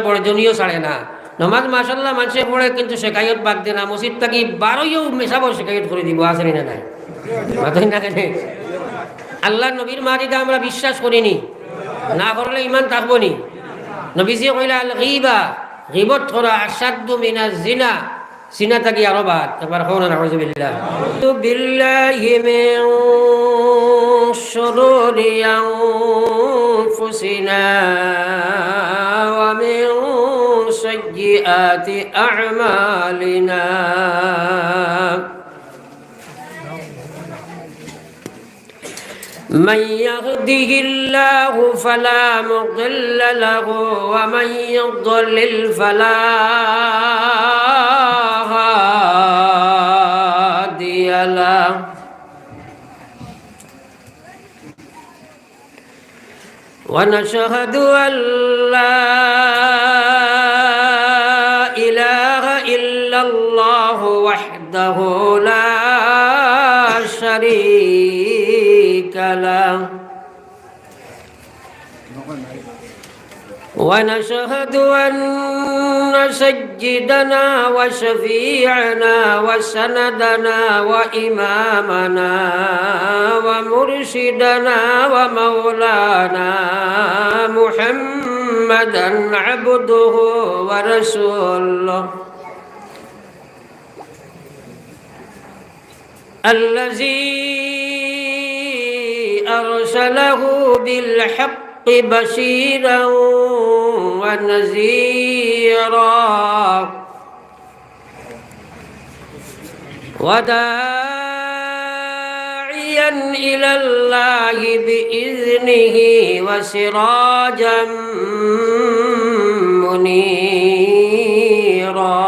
বর্জনীয় ছাড়ে না। নমাজ মাশাল্লাহ মানুষে পড়ে কিন্তু শেখায়ত বাদ দে না, মসজিদ থাকি বারোইও মেশাবো শেখায়ত করে দিব, আসেনি না নাই? আল্লাহ নবীর মাটিতে আমরা বিশ্বাস করিনি, না করলে ইমান থাকবো নি? নবীজি কইলা আল গীবা, গীবত করা আশাদ্দু মিনাজ জিনা, সিনা থাকি আরো বাদ। এবার কোন নাউযুবিল্লাহ বিল্লাহি মিন শুরুরি আনফুসিনা ওয়া মিন সাইয়্যাতি আ'মালিনা من يهده الله فلا مضل له ومن يضلل فلا هادي له ونشهد أن لا إله إلا الله وحده لا شريك له ونشهد أن سيدنا وشفيعنا وسندنا وإمامنا ومرشدنا ومولانا محمدا عبده ورسوله الذي أرسله بالحق بشيرا ونذيرا وداعيا إلى الله بإذنه وسراجا منيرا.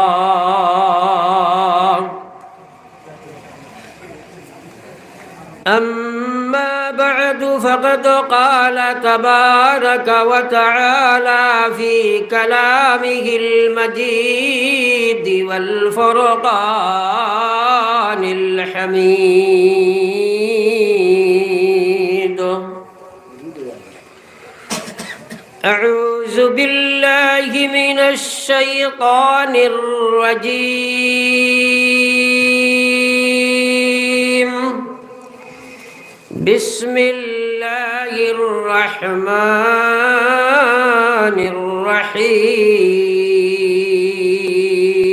أما بعد فقد قال تبارك وتعالى في كلامه المجيد والفرقان الحميد: أعوذ بالله من الشيطان الرجيم. بسم الله الرحمن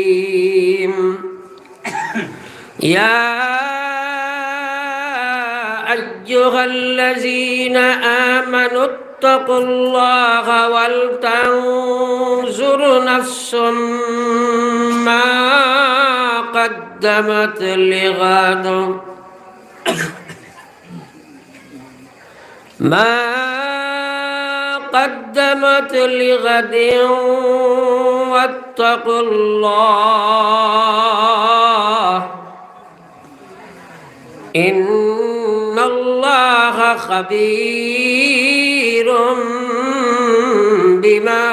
الرحيم. يا أيها الذين آمنوا اتقوا الله ولتنظر نفس ما قدمت لغد واتقوا الله إن الله خبير بما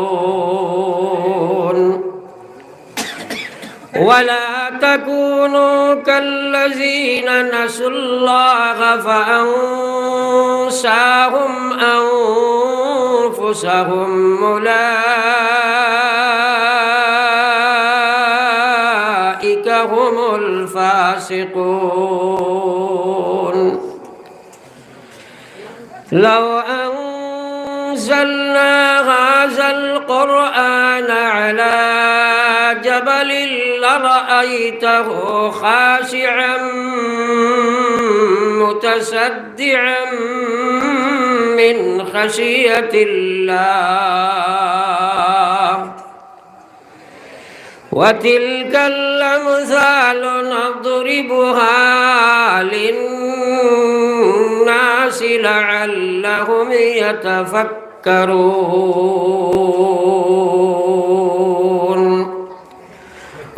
تعملون. ولا تكونوا كالذين نسوا الله فأنساهم أنفسهم أولئك هم الفاسقون. لو أنزلنا هذا القرآن على جبل لرأيته خاشعا متصدعا من خشية الله. وتلك الأمثال نضربها للناس لعلهم يتفكرون.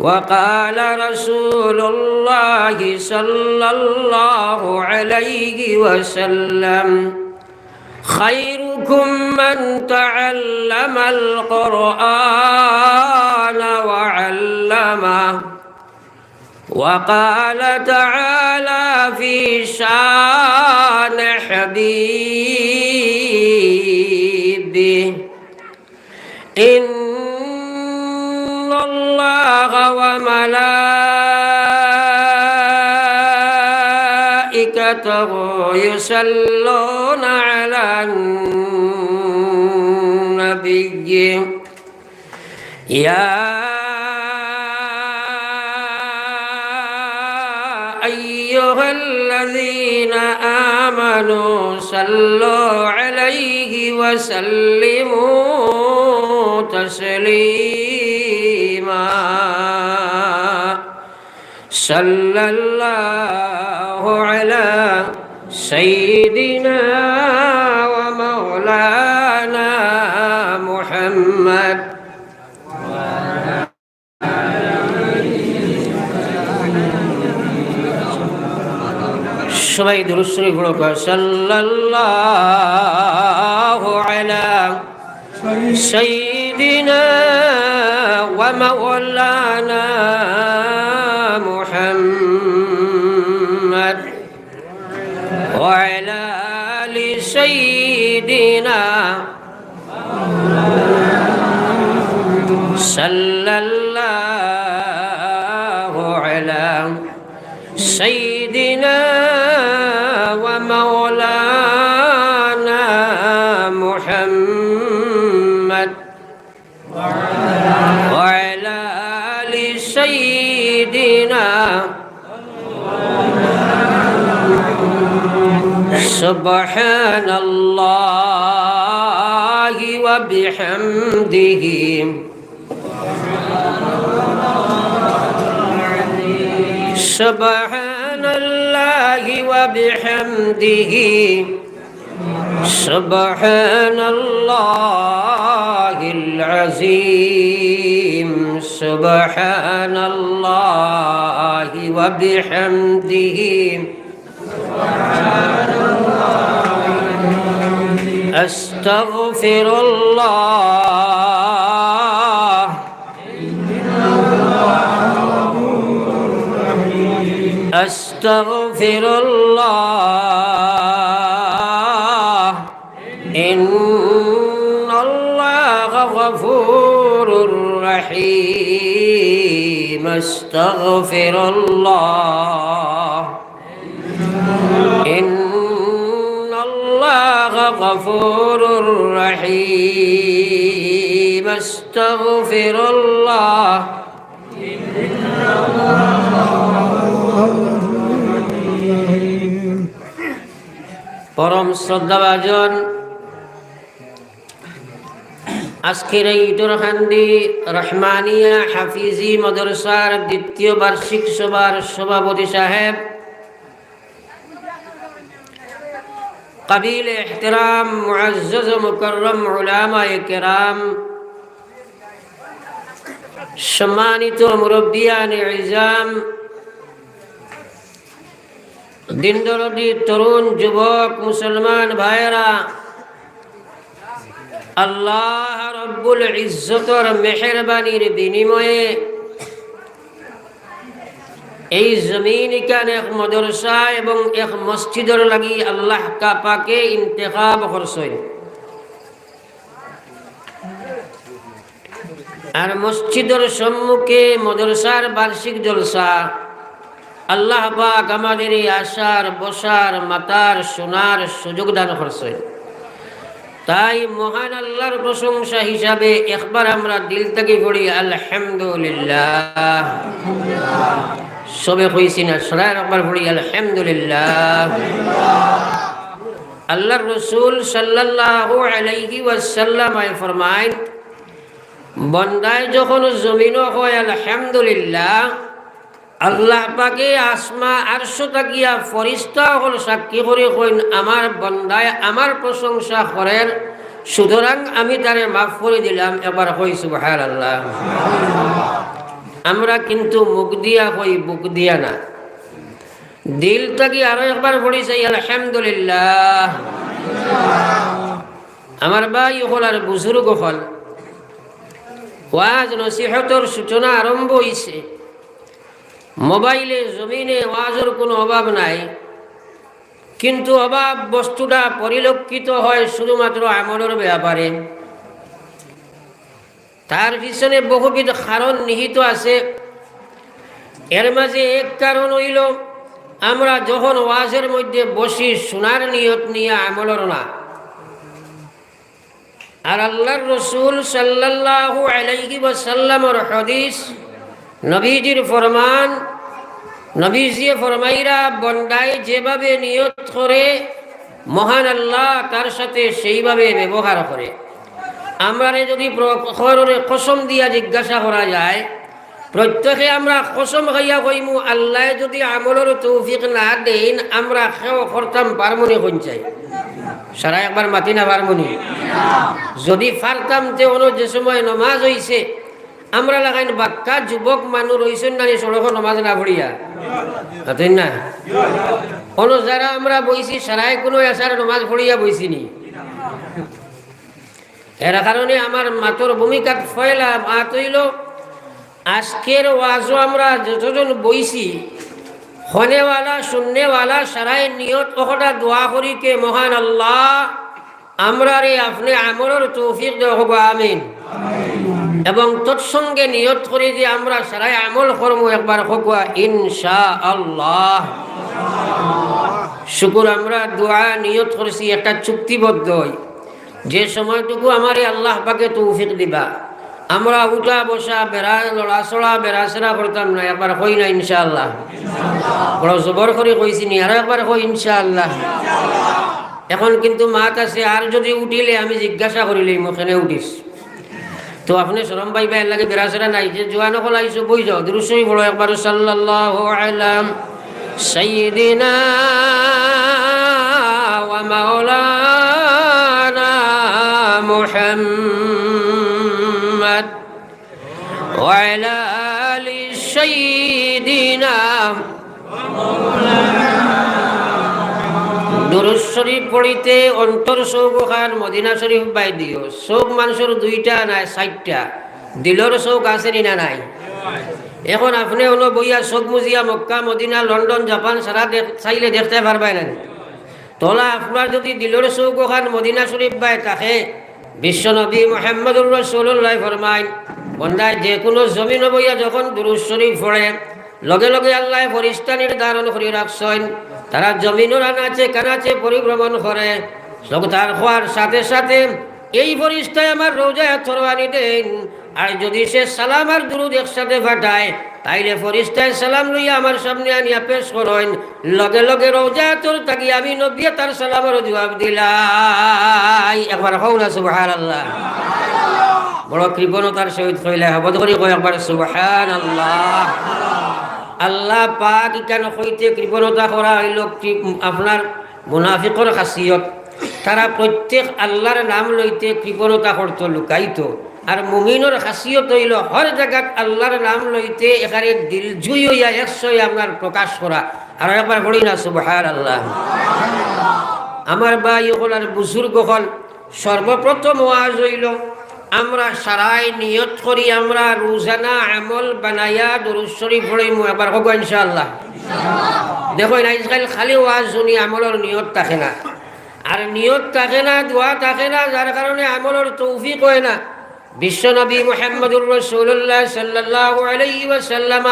وقال رسول الله صلى الله عليه وسلم: خيركم من تعلم القرآن وعلمه. وقال تعالى في شان حبيبه: به إن الله وملائكته يصلون على النبي يا أيها الذين آمنوا صلوا عليه وسلموا تسليما صلى الله على سيدنا ومولانا محمد সবাই দুরূদ শরীফ পড়ো সাল্লাল্লাহু আলা সাইয়্যিদিনা ওয়া মাওলানা মুহাম্মদ ওয়া আলা আলি সাইয়্যিদিনা সাল্লাল্লাহু আলা সাইয়্যিদিনা ومولانا محمد وعلى آل سيدنا سبحان الله وبحمده سبحان الله وبحمده سبحان الله العظيم سبحان الله وبحمده أستغفر الله أستغفر الله إن الله غفور رحيم أستغفر الله إن الله غفور رحيم أستغفر الله পরম শ্রদ্ধাভাজন আজকের এই ইটরখান্দি রহমানিয়া হাফিজি মাদ্রাসার দ্বিতীয় বার্ষিক সভার সভাপতি সাহেব কাবিল ইহতিরাম মুআজ্জাজ মুকাররম উলামায়ে কেরাম, সম্মানিত মুরব্বিয়ান ইজাম, দিনদরদি তরুণ যুবক মুসলমান ভাইরা, আল্লাহ রব্বুল ইজ্জতর মেহেরবানির বিনিময়ে এই জমিন কান এক মাদ্রাসা এবং এক মসজিদর লাগি আল্লাহ পাকে ইন্তেখাব করছেন। আর মসজিদের সম্মুখে মাদ্রাসার বার্ষিক জলসা, আল্লাহ পাক আমাদের এই আশার বসার মাতার শোনার সুযোগ দান করছেন। তাই মহান আল্লাহর প্রশংসা হিসাবে একবার আমরা দিল থেকে পড়ি আলহামদুলিল্লাহ। সবে কইছি না, সরাই একবার পড়ি আলহামদুলিল্লাহ। আল্লাহর রাসূল সাল্লাল্লাহু আলাইহি ওয়াসাল্লাম ফরমায়, বন্দায় যখন জমিনও হয় আলহামদুলিল্লাহ, আল্লাহ পাকে আসমা আরশ তাকিয়া ফরিস্তা হল সাক্ষী করে কইন আমার বন্দায় আমার প্রশংসা করেন, সুতরাং আমি তারে মাফ করে দিলাম। এবার কই সুবহানাল্লাহ। আমরা কিন্তু মুখ দিয়া কই, বুক দিয়া না, দিল থেকে আরো একবার পড়ি চাই আলহামদুলিল্লাহ। আমার ভাই হল আর বুজুর্গ হল, ওয়াজ নসিহতর সূচনা আরম্ভ হইছে। মোবাইলে জমিনে ওয়াজের কোনো অভাব নাই, কিন্তু অভাব বস্তুটা পরিলক্ষিত হয় শুধুমাত্র আমলের ব্যাপারে। তার পিছনে বহুবিধ কারণ নিহিত আছে। এর মাঝে এক কারণ হইল আমরা যখন ওয়াজের মধ্যে বসি শোনার নিয়ত নিয়ে আমলের না। আর আল্লাহর রসুল সাল্লাল্লাহু আলাইহি ওয়াসাল্লামের হাদিস, নবীজির ফরমান, নবীজি ফরমাইরা বন্দায় যেভাবে নিয়ত করে মহান আল্লাহ তার সাথে সেইভাবে ব্যবহার করে। আমরা যদি কসম দিয়া জিজ্ঞাসা করা যায়, প্রত্যেকে আমরা কসম খাইয়া কইমু আল্লাহ যদি আমলের তৌফিক না দেন আমরা কেউ করতাম পারমনি কঞ্চাই সারা একবার মাতি না পারমনি। যদি পারতাম তে অন্য যে সময় নমাজ হইছে আমরা লাগাইন বাক্কা যুবক মানুষ রইছেন না সড়ক নমাজ না পড়িয়া তাই না। অন্য যারা আমরা বইছি সারাই কোনো এসার নমাজ পড়িয়া বইছিনি। এর কারণে আমার মাতর ভূমিকা ফয়লা মাত হইল আজকের ওয়াজও আমরা যতজন বইছি হনেওয়ালা শুননেওয়ালা সারাই নিয়ত ওটা দোয়া করি কে মহান আল্লাহ আমরা রে আপনি আমলের তৌফিক দেব আমিন। এবং তৎসঙ্গে নিয়ত করি যে আমরা সারাই আমল করবো একবার হকুয়া ইনশাআল্লাহ। শুকুর আমরা দোয়া নিয়ত করেছি একটা চুক্তিবদ্ধ যে সময়টুকু আমারে আল্লাহ পাকে তৌফিক দিবা আমরা উঠা বসা বেড়া লড়াচড়া বেড়াচড়া করতাম না। একবার কই না ইনশাআল্লাহ, বড় জবর করে কইছি নি আর একবার কই ইনশাআল্লাহ। এখন কিন্তু মাত আছে আর যদি উঠিলে আমি জিজ্ঞাসা করিলে মুখেনে উঠিস তো আপনি শরম পাইবা এর লাগে বেড়াচড়া নাই যে জোয়ান হল আইসো বই যাও দুরুসই বড় একবার সাল্লাল্লাহু আলাইহি সাইয়্যিদিনা ওয়া মাওলানা মুহাম্মদ ওয়া আলা আলি সাইয়্যিদিনা দুরূদ শরীফ পড়িতে অন্তর চৌক খান মদিনা শরীফ বাই দিও। চৌক মানুষের দুইটা নাই চারটা, দিলর চৌক আছে না নাই? এখন আপনি হলো বইয়া চৌক মুজিয়া মক্কা মদিনা লন্ডন জাপান সারা চাইলে দেখতে পারবেন না। তোলা আপনার যদি দিলর চৌক খান মদিনা শরীফ বাই তাকে বিশ্বনবী মুহাম্মদুর রাসূলুল্লাহ ফরমায় বন্দায় যে কোনো জমিন বইয়া যখন দুরূদ শরীফ পড়ে লগে লগে আল্লাহ ফেরেশতা নির্ধারণ করে রাখছেন তারা জমিনের আনাচে কানাচে পরিভ্রমণ করে। তার হওয়ার সাথে সাথে এই ফেরেশতায় আমার রোজায় তরবারি দেন। আর যদি সে সালাম আর দুরূদ একসাথে পাঠায় তাইলে ফেরেশতায় সালাম লইয়া আমার সামনে আনিয়া পেশ করেন। লগে লগে রোজায় তোর তাকি আমি নবী তার সালামের জবাব দিলাই। একবার হও না সুবহানাল্লাহ। বড় কৃপণতার সহিত কইলে হবদ করি কয় একবার সুবহানাল্লাহ। আল্লাহ পাক কেন হইতে কৃপণতা করা হইল আপনার মুনাফিকর খাসিয়ত। তারা প্রত্যেক আল্লাহর নাম লইতে কৃপণতা করতো লুকাইতো। আর মুমিনের খাসিয়ত হইল হর জায়গাত আল্লাহর নাম লইতে এখানে দিল জুই হইয়া একশই আপনার প্রকাশ করা। আর একবার পড়ি না সুবহানাল্লাহ। আমার ভাই হল আর বুজুর্গ হল সর্বপ্রথম ওয়াজ হইল আমরা সারাই নিয়ত করি আমরা রোজানা আমল বানাইয়া দুরূদ শরীফ পড়িমু। একবার হোক ইনশাআল্লাহ। দেখো আজকাল খালি ওয়াজ শুনি আমলের নিয়ত থাকে না। আর নিয়ত থাকে না, দোয়া থাকে না, যার কারণে আমলের তৌফিক হয় না। বিশ্বনবী মুহাম্মদুর রাসূলুল্লাহ সাল্লাল্লাহু আলাইহি ওয়াসাল্লাম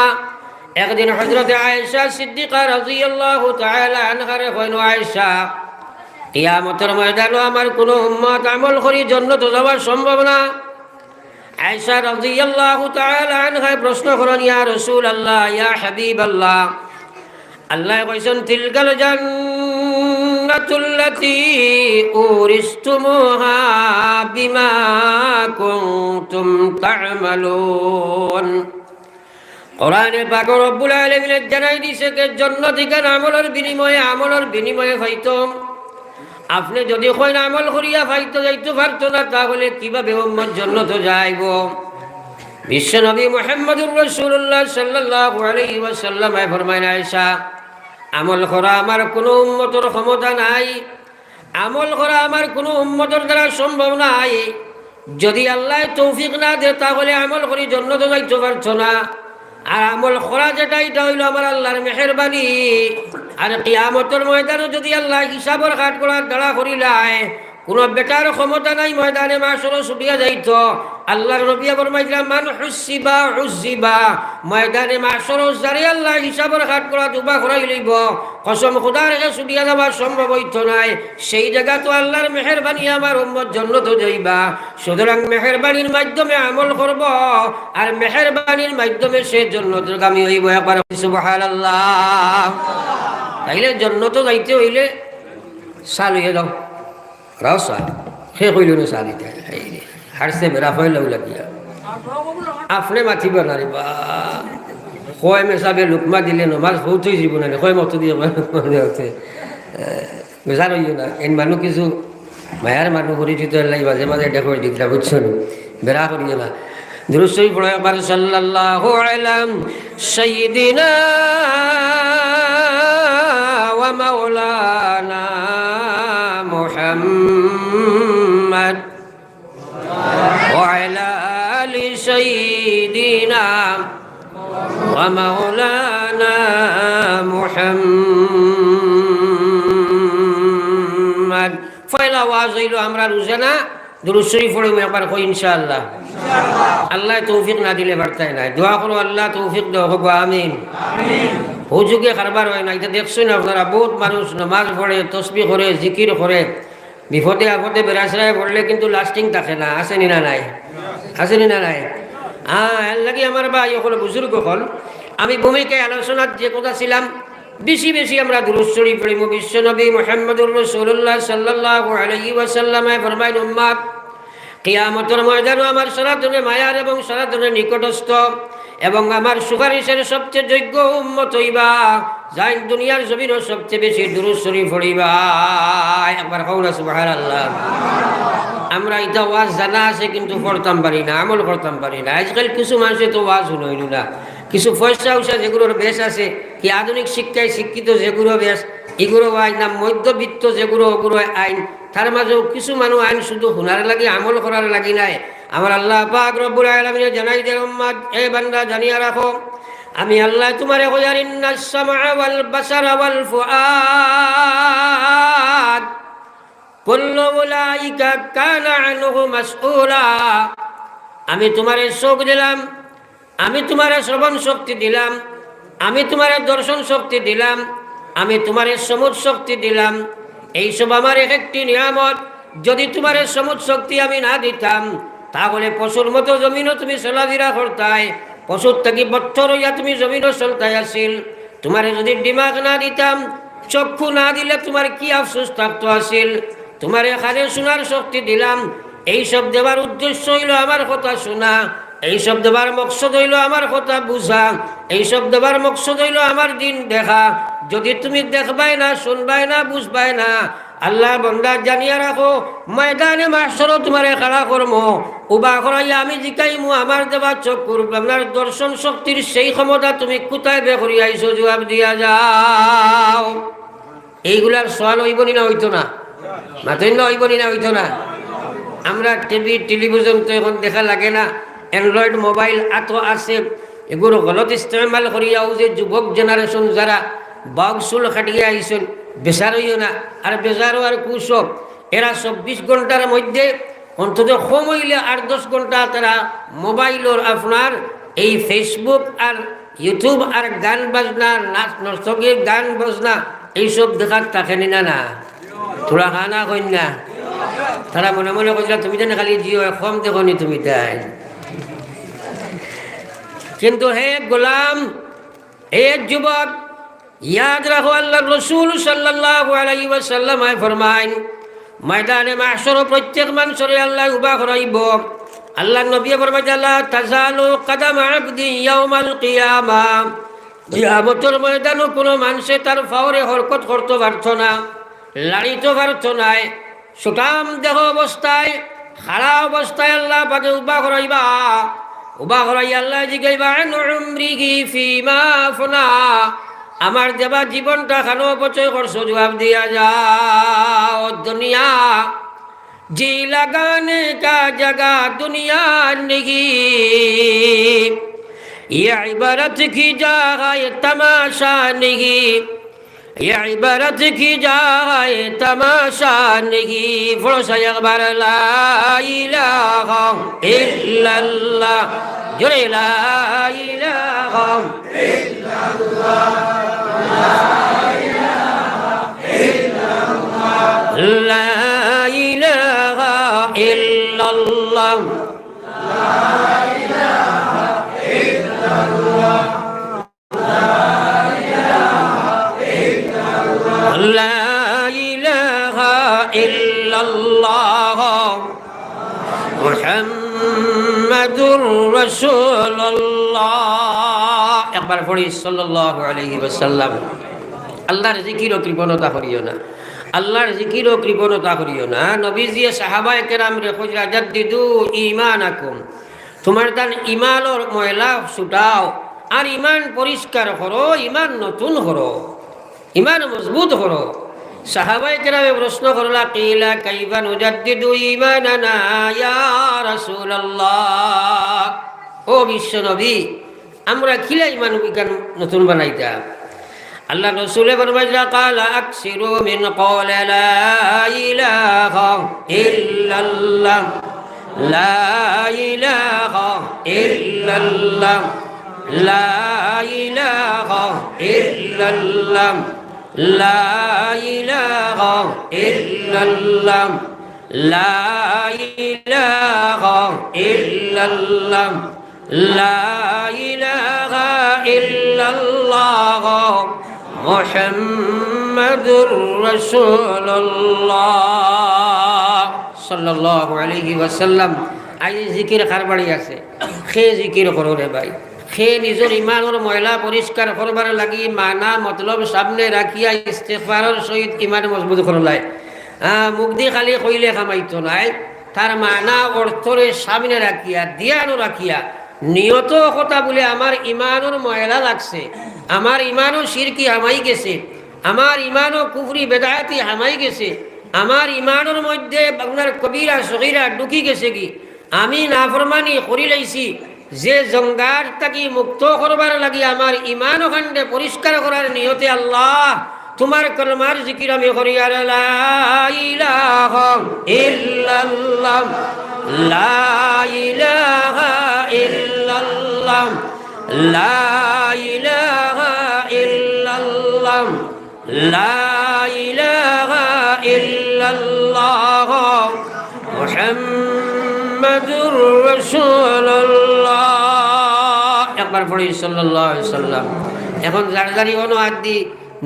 একদিন হযরত আয়েশা সিদ্দিকা রাদিয়াল্লাহু তাআলা আনহারে কইল আয়েশা কিয়ামতের ময়দানে আমার কোনো উম্মত আমল করি জান্নাতে যাওয়া সম্ভব না। আয়েশা রাদিয়াল্লাহু তাআলা আনহা প্রশ্ন করেন ইয়া রাসূলুল্লাহ ইয়া হাবিবাল্লাহ আল্লাহ কইছেন তিলকাল জান্নাতুল্লাতী উরিসতুমুহা বিমা কুনতুম তা'মালুন। কোরআনে পাক রব্বুল আলামিন জানাই দিয়েছে যে জান্নাত ঠিকান আমলের বিনিময়ে হয়তো আপনি যদি কইন আমল করিয়া ফাইতে যাইতে পারতো না তাহলে কিভাবে উম্মত জান্নাতে যাইব? বিশ্বনবী মুহাম্মদুর রাসূলুল্লাহ সাল্লাল্লাহু আলাইহি ওয়াসাল্লাম ফরমায় আয়েশা আমল করা আমার কোনো উম্মতের ক্ষমতা নাই, আমল করা আমার কোনো উম্মতের দ্বারা সম্ভব নাই। যদি আল্লাহ তৌফিক না দেয় তাহলে আমল করি জান্নাতে যাইতে পারতো না। আর আমল করা যেটা এটা হইল আমার আল্লাহর মেহেরবানি। আর কিয়ামতের ময়দানে যদি আল্লাহ হিসাবের কাট করার দ্বারা করিলায় কোনো বেটার ক্ষমতা নাই, ময়দানে মাসরও ছুটিয়া যাইত। আল্লাহর নবী ফরমাইলেন মান হুসিবা হুসিবা, ময়দানে মাহশর জারি আল্লাহ হিসাবের হাত করা দুবা করাই লইব, কসম খোদার কাছে ছুটিয়া যাওয়া সম্ভব হইত নাই। সেই জায়গা তো আল্লাহর মেহেরবানি আমার উম্মত জান্নাত যাইবা। সুতরাং মেহেরবানির মাধ্যমে আমল করব, আর মেহেরবানির মাধ্যমে সে জান্নাতগামী হইব। একবার সুবহানাল্লাহ। তাইলে জান্নাত যাইতে হইলে চাল হইয়া দাও রাওসা সে কইল না চাল দিতে হারছে বেড়া হয় লাগিয়া আপনি মাতিব নারিবা কয় মেসাবে লুকমা দিলে নমাজ বহুত হয়ে যাব না, কয় মতো দিয়ে বেজার হইও না। এন মানুষ কিছু মায়ার মানুষ পরিচিত এলাই মাঝে মাঝে দেখো দিকলা বুঝছো না, বেড়া করিও না। দুরূদ শরীফ পড়ো একবার, সাল্লাল্লাহু আলাইহি সাইয়্যিদিনা ওয়া মাওলানা মুহাম্মদ ওয়া আলা আলি সাইয়্যিদিনা ওয়া মাওলানা মুহাম্মদ। পয়লা ওয়াজ হইল আমরা রোজানা দুরূদ শরীফ পড়ি একবার কই ইনশাআল্লাহ। আল্লাহ তৌফিক না দিলে বার্তায় নাই, দোয়া করো আল্লাহ তৌফিক দাও, আমিন। হুজুগে কারবার হয় না, এটা দেখছেন আপনারা, বহুত মানুষ নামাজ পড়ে, তসবিহ করে, জিকির করে, বিপদে আপদে বেড়াশরায় পড়লে কিন্তু লাস্টিং থাকে না। আসেনি না নাই? আসেনি না নাই? এর লাগে আমার ভাই সকল বুজুর্গ হল, আমি ভূমিকায় আলোচনার যে কথা ছিলাম, বেশি বেশি আমরা দুরূদ শরীফ পড়িব। বিশ্বনবী মুহাম্মদুর রাসূলুল্লাহ সাল্লাল্লাহু আলাইহি ওয়াসাল্লামে ফরমাইল, উম্মত কিয়ামতের ময়দানে আমার সারাদিনে মায়ার এবং সারাদিনে নিকটস্থ এবং আমার সুপারিশের সবচেয়ে যোগ্য উম্মত হইবা, যাই দুনিয়ার জমিনও সবচেয়ে বেশি দুরূদ শরীফ পড়িবা। একবার কওনা সুবহানাল্লাহ। আমরা এটা ওয়াজ জানা আছে কিন্তু পড়তাম পারি না, আমল করতাম পারি না। আজকাল কিছু মানুষে তো ওয়াজ শুনইল না, কিছু পয়সা উষা যেগুলোর বেশ আছে, কি আধুনিক শিক্ষায় শিক্ষিত যেগুলো বেশ এগুলো আইন না, মধ্যবিত্ত যেগুলো ওগুলো আইন, তার মাঝেও কিছু মানুষ আইন শুধু শোনার লাগি আমল করার লাগি নাই। আমার আল্লাহ পাক রব্বুল আলামিন জানাই দে, উম্মত এ বান্দা জানিয়া রাখো, আমি আল্লাহ তোমারে কইয়ার ইন্নাস সামআ ওয়াল বাসারা ওয়াল ফুআদ কুল্লু উলাইকা কানা আনহু মাসউলা। আমি তোমারে চোখ দিলাম, আমি তোমারে শ্রবণ শক্তি দিলাম, আমি তোমারে দর্শন শক্তি দিলাম, আমি তোমারে সমুদ শক্তি দিলাম। এইসব আমার এক একটি নিয়ামত। যদি তোমারে সমুদ শক্তি আমি না দিতাম, তাহলে পশুর মতো জমিনও তুমি চলাফেরা করতাই, পশুর থাকি বত্তর হইয়া তুমি জমিনও চলতাই আসিল। তোমারে যদি দিমাগ না দিতাম, চক্ষু না দিলে তোমার কি আফসোস থাকতো আসিল। তোমারে কানে শোনার শক্তি দিলাম, এইসব দেওয়ার উদ্দেশ্য হইল আমার কথা শোনা, এইসব দেবার মকসদ হইল আমার কথা বুঝা, এইসব দেবার মকসদ হইল আমার দিন দেখা। যদি তুমি দেখবাই না, শুনবাই না, বুঝবাই না, আল্লাহ বন্দা জানিয়া রাখো, ময়দানে মাহশরও তোমারে খাড়া করমো, উবা করাইয়া আমি জিকাইমু আমার দেবা চক্ষুর আপনার দর্শন শক্তির সেই ক্ষমতা তুমি কোথায় বে করিয়া আইছো, জবাব দিয়া যাও। এইগুলার সওয়াল হইবনি না হইতো না? মাতন্য হইবনি না হইতো না? আমরা টিভি টেলিভিশন তো এখন দেখা লাগে না, অ্যান্ড্রয়েড মোবাইল এত আছে, এগুলো গলত ইস্তেমাল করিয়াও যে যুবক জেনারেশন যারা বাউসুল খাটিয়ে আইসেন, বেজার হইও না। আর বেজারও আর কুসব, এরা 24 ঘন্টার মধ্যে অন্তত কম হইলে 8-10 ঘন্টা তারা মোবাইলের আপনার এই ফেসবুক আর ইউটিউব আর গান বাজনা, নাচ নর্তকীর গান বাজনা এইসব দেখার থাকেনি না? না তোরা খানা কন্যা তারা মনে মনে কইলা তুমি জানে খালি জিও কম দেখনি তুমি তাই। কিন্তু হে গোলাম, হে যুবক, ইয়াদ রাখো আল্লাহ রসুল সাল্লাল্লাহু আলাইহি ওয়াসাল্লাম ফরমাইন, ময়দানে মাহশর প্রত্যেক মানুষরে আল্লাহ উবা করাইব। আল্লাহ নবী ফরমাইতে, লা তাজালু কদম আবদি ইয়াউমাল কিয়ামা, কিয়ামতের ময়দানে কোনো মানুষে তার ফাওরে হরকত করতে পারত না, লাড়িতে পারত নাই। সুতাম দেহ অবস্থায়, খাড়া অবস্থায় আল্লাহ পাকে উবা করাইবা। উবা করাই আল্লাহ জিগাইবা, আন উমরিহি ফিমা আফনা, আমার দেবা জীবনটা খানো অপচয় করছো, জবাব দিয়া যাও। দুনিয়া জি লাগানে কা জাগা দুনিয়া নেহি, ये इबारत की जगह ये तमाशा नहीं, ये इबारत की जाए तमाशा नहीं फरोसा अखबार ला इलाहा इल्लल्लाह जोरे ला इलाहा इल्लल्लाह ला इलाहा इल्लल्लाह لا إله إلا الله محمد رسول الله একবার পড়ি সাল্লাল্লাহু আলাইহি ওয়াসাল্লাম আল্লাহর জিকির ও কৃপণতা করিও না আল্লাহর জিকির ও কৃপণতা করিও না নবীজি সাহাবায়ে কেরাম রে খুজরা জাদ্দিদু ঈমানাকুম তোমার দান ঈমানের ময়লা ছুটাও আর ঈমান পরিষ্কার করো ঈমান নতুন করো ইমান মজবুত করো সাহাবায়ে কেরামে প্রশ্ন করলা কিলা কাইফা নুজাদ্দিদু ঈমানানা ইয়া রাসূলুল্লাহ ও বিশ্ব নবী আমরা কিলা ঈমান বিজ্ঞান নতুন বানাইতাম আল্লাহ রাসূলে ফরমাইলা ক্বালা আকসিরু মিন ক্বালা লা ইলাহা ইল্লাল্লাহ লা ইলাহা ইল্লাল্লাহ লা ইলাহা ইল্লাল্লাহ لا إله إلا الله لا إله إلا الله لا إله إلا الله محمد رسول الله صلى الله عليه وسلم আই জিকির কারবাড়ি আছে খে জিকির করো রে ভাই খে নিজের ইমানের ময়লা পরিষ্কার করবার লাগি মানা মতলব সামনে রাখিয়া ইস্তেগফারের সহিত ইমান মজবুত করলাই মুখ দিয়ে খালি কইলে কামাইতো নাই তার মানা অর্থরে সামনে রাখিয়া দিয়ানো রাখিয়া নিয়ত কথা বলে আমার ইমানের ময়লা লাগছে আমার ইমানও শিরকি হামাই গেছে আমার ইমানও কুফরি বেদায়াতি হামাই গেছে আমার ইমানের মধ্যে আপনার কবিরা সগীরা ঢুকি গেছে কি আমি নাফরমানি করি লাইছি যে জঙ্গার তাকি মুক্ত করবার লাগি আমার ইমান ওখানে পরিষ্কার করার নিয়তে আল্লাহ তোমার কলমার জিকির আমি করি আর লা ইলাহা ইল্লাল্লাহ লা ইলাহা ইল্লাল্লাহ লা ইলাহা ইল্লাল্লাহ লা ইলাহা ইল্লাল্লাহ মুহাম্মাদুর রাসূলুল্লাহ একবার পড়ি সাল্লাল্লাহু আলাইহি সাল্লাম এখন যার যারি অনু আদি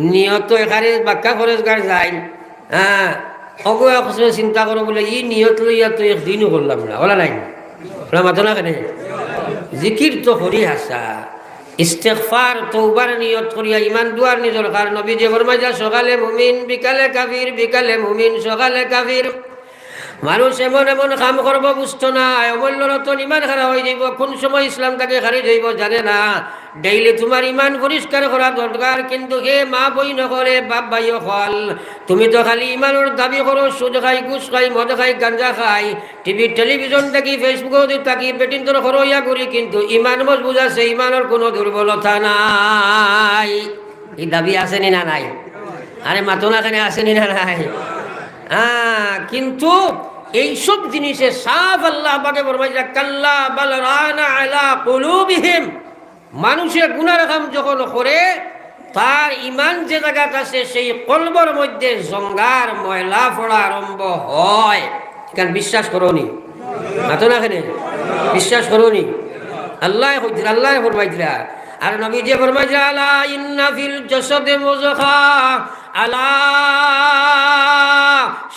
নিয়ত এখানে বাক্কা খরচ গার যায় হ্যাঁ অগয়া কিছু চিন্তা করো বলে ই নিয়ত লইয়া তো একদিনও করলাম না বলা নাই বলা মাতো না কেন জিকির তো করি হাসা ইস্তেগফার তওবার নিয়ত করিয়া ইমান দুয়ার নিজর কারণ নবী যে ফরমাইয়া সকালে মুমিন বিকালে কাফির বিকালে মুমিন সকালে কাফির মানুষ এমন এমন কাম করবো বুঝতো না অমূল্য রতন ইমান খারাপ হয়ে যাইব কোন সময় ইসলাম তাকে খারিজ হইব জানে না ডেইলি তোমার ইমান পরিষ্কার করা দরকার কিন্তু হে মা বই নকরে বাপ ভাইও হল তুমি তো খালি ইমানের দাবি করো সুদ খাই ঘুষ খাই মদ খাই গাঞ্জা খাই টিভি টেলিভিশন থাকি ফেসবুকও থাকি বেটিন তোর করো ইয়া করি কিন্তু ইমান মজবুত আছে ইমানের কোনো দুর্বলতা নাই এই দাবি আসেনি না নাই আরে মাতনা খানে আসেনি না নাই কিন্তু এইসব জিনিসে সাফ আল্লাহ পাকে ফরমাইয়া কাল্লা বাল রানা আলা কুলুবিহিম মানুষের গুনার কাম যখন করে তার ইমান যে জায়গাতে আছে সেই কলবর মধ্যে জঙ্গার ময়লা পড়া আরম্ভ হয় কেন বিশ্বাস করোনি মাতো না কেন বিশ্বাস করোনি আল্লাহ ফরমাইছিলা আর নবী যে ফরমাইছিলা আলা ইন্না ফিল জাসাদে মুযখা আলা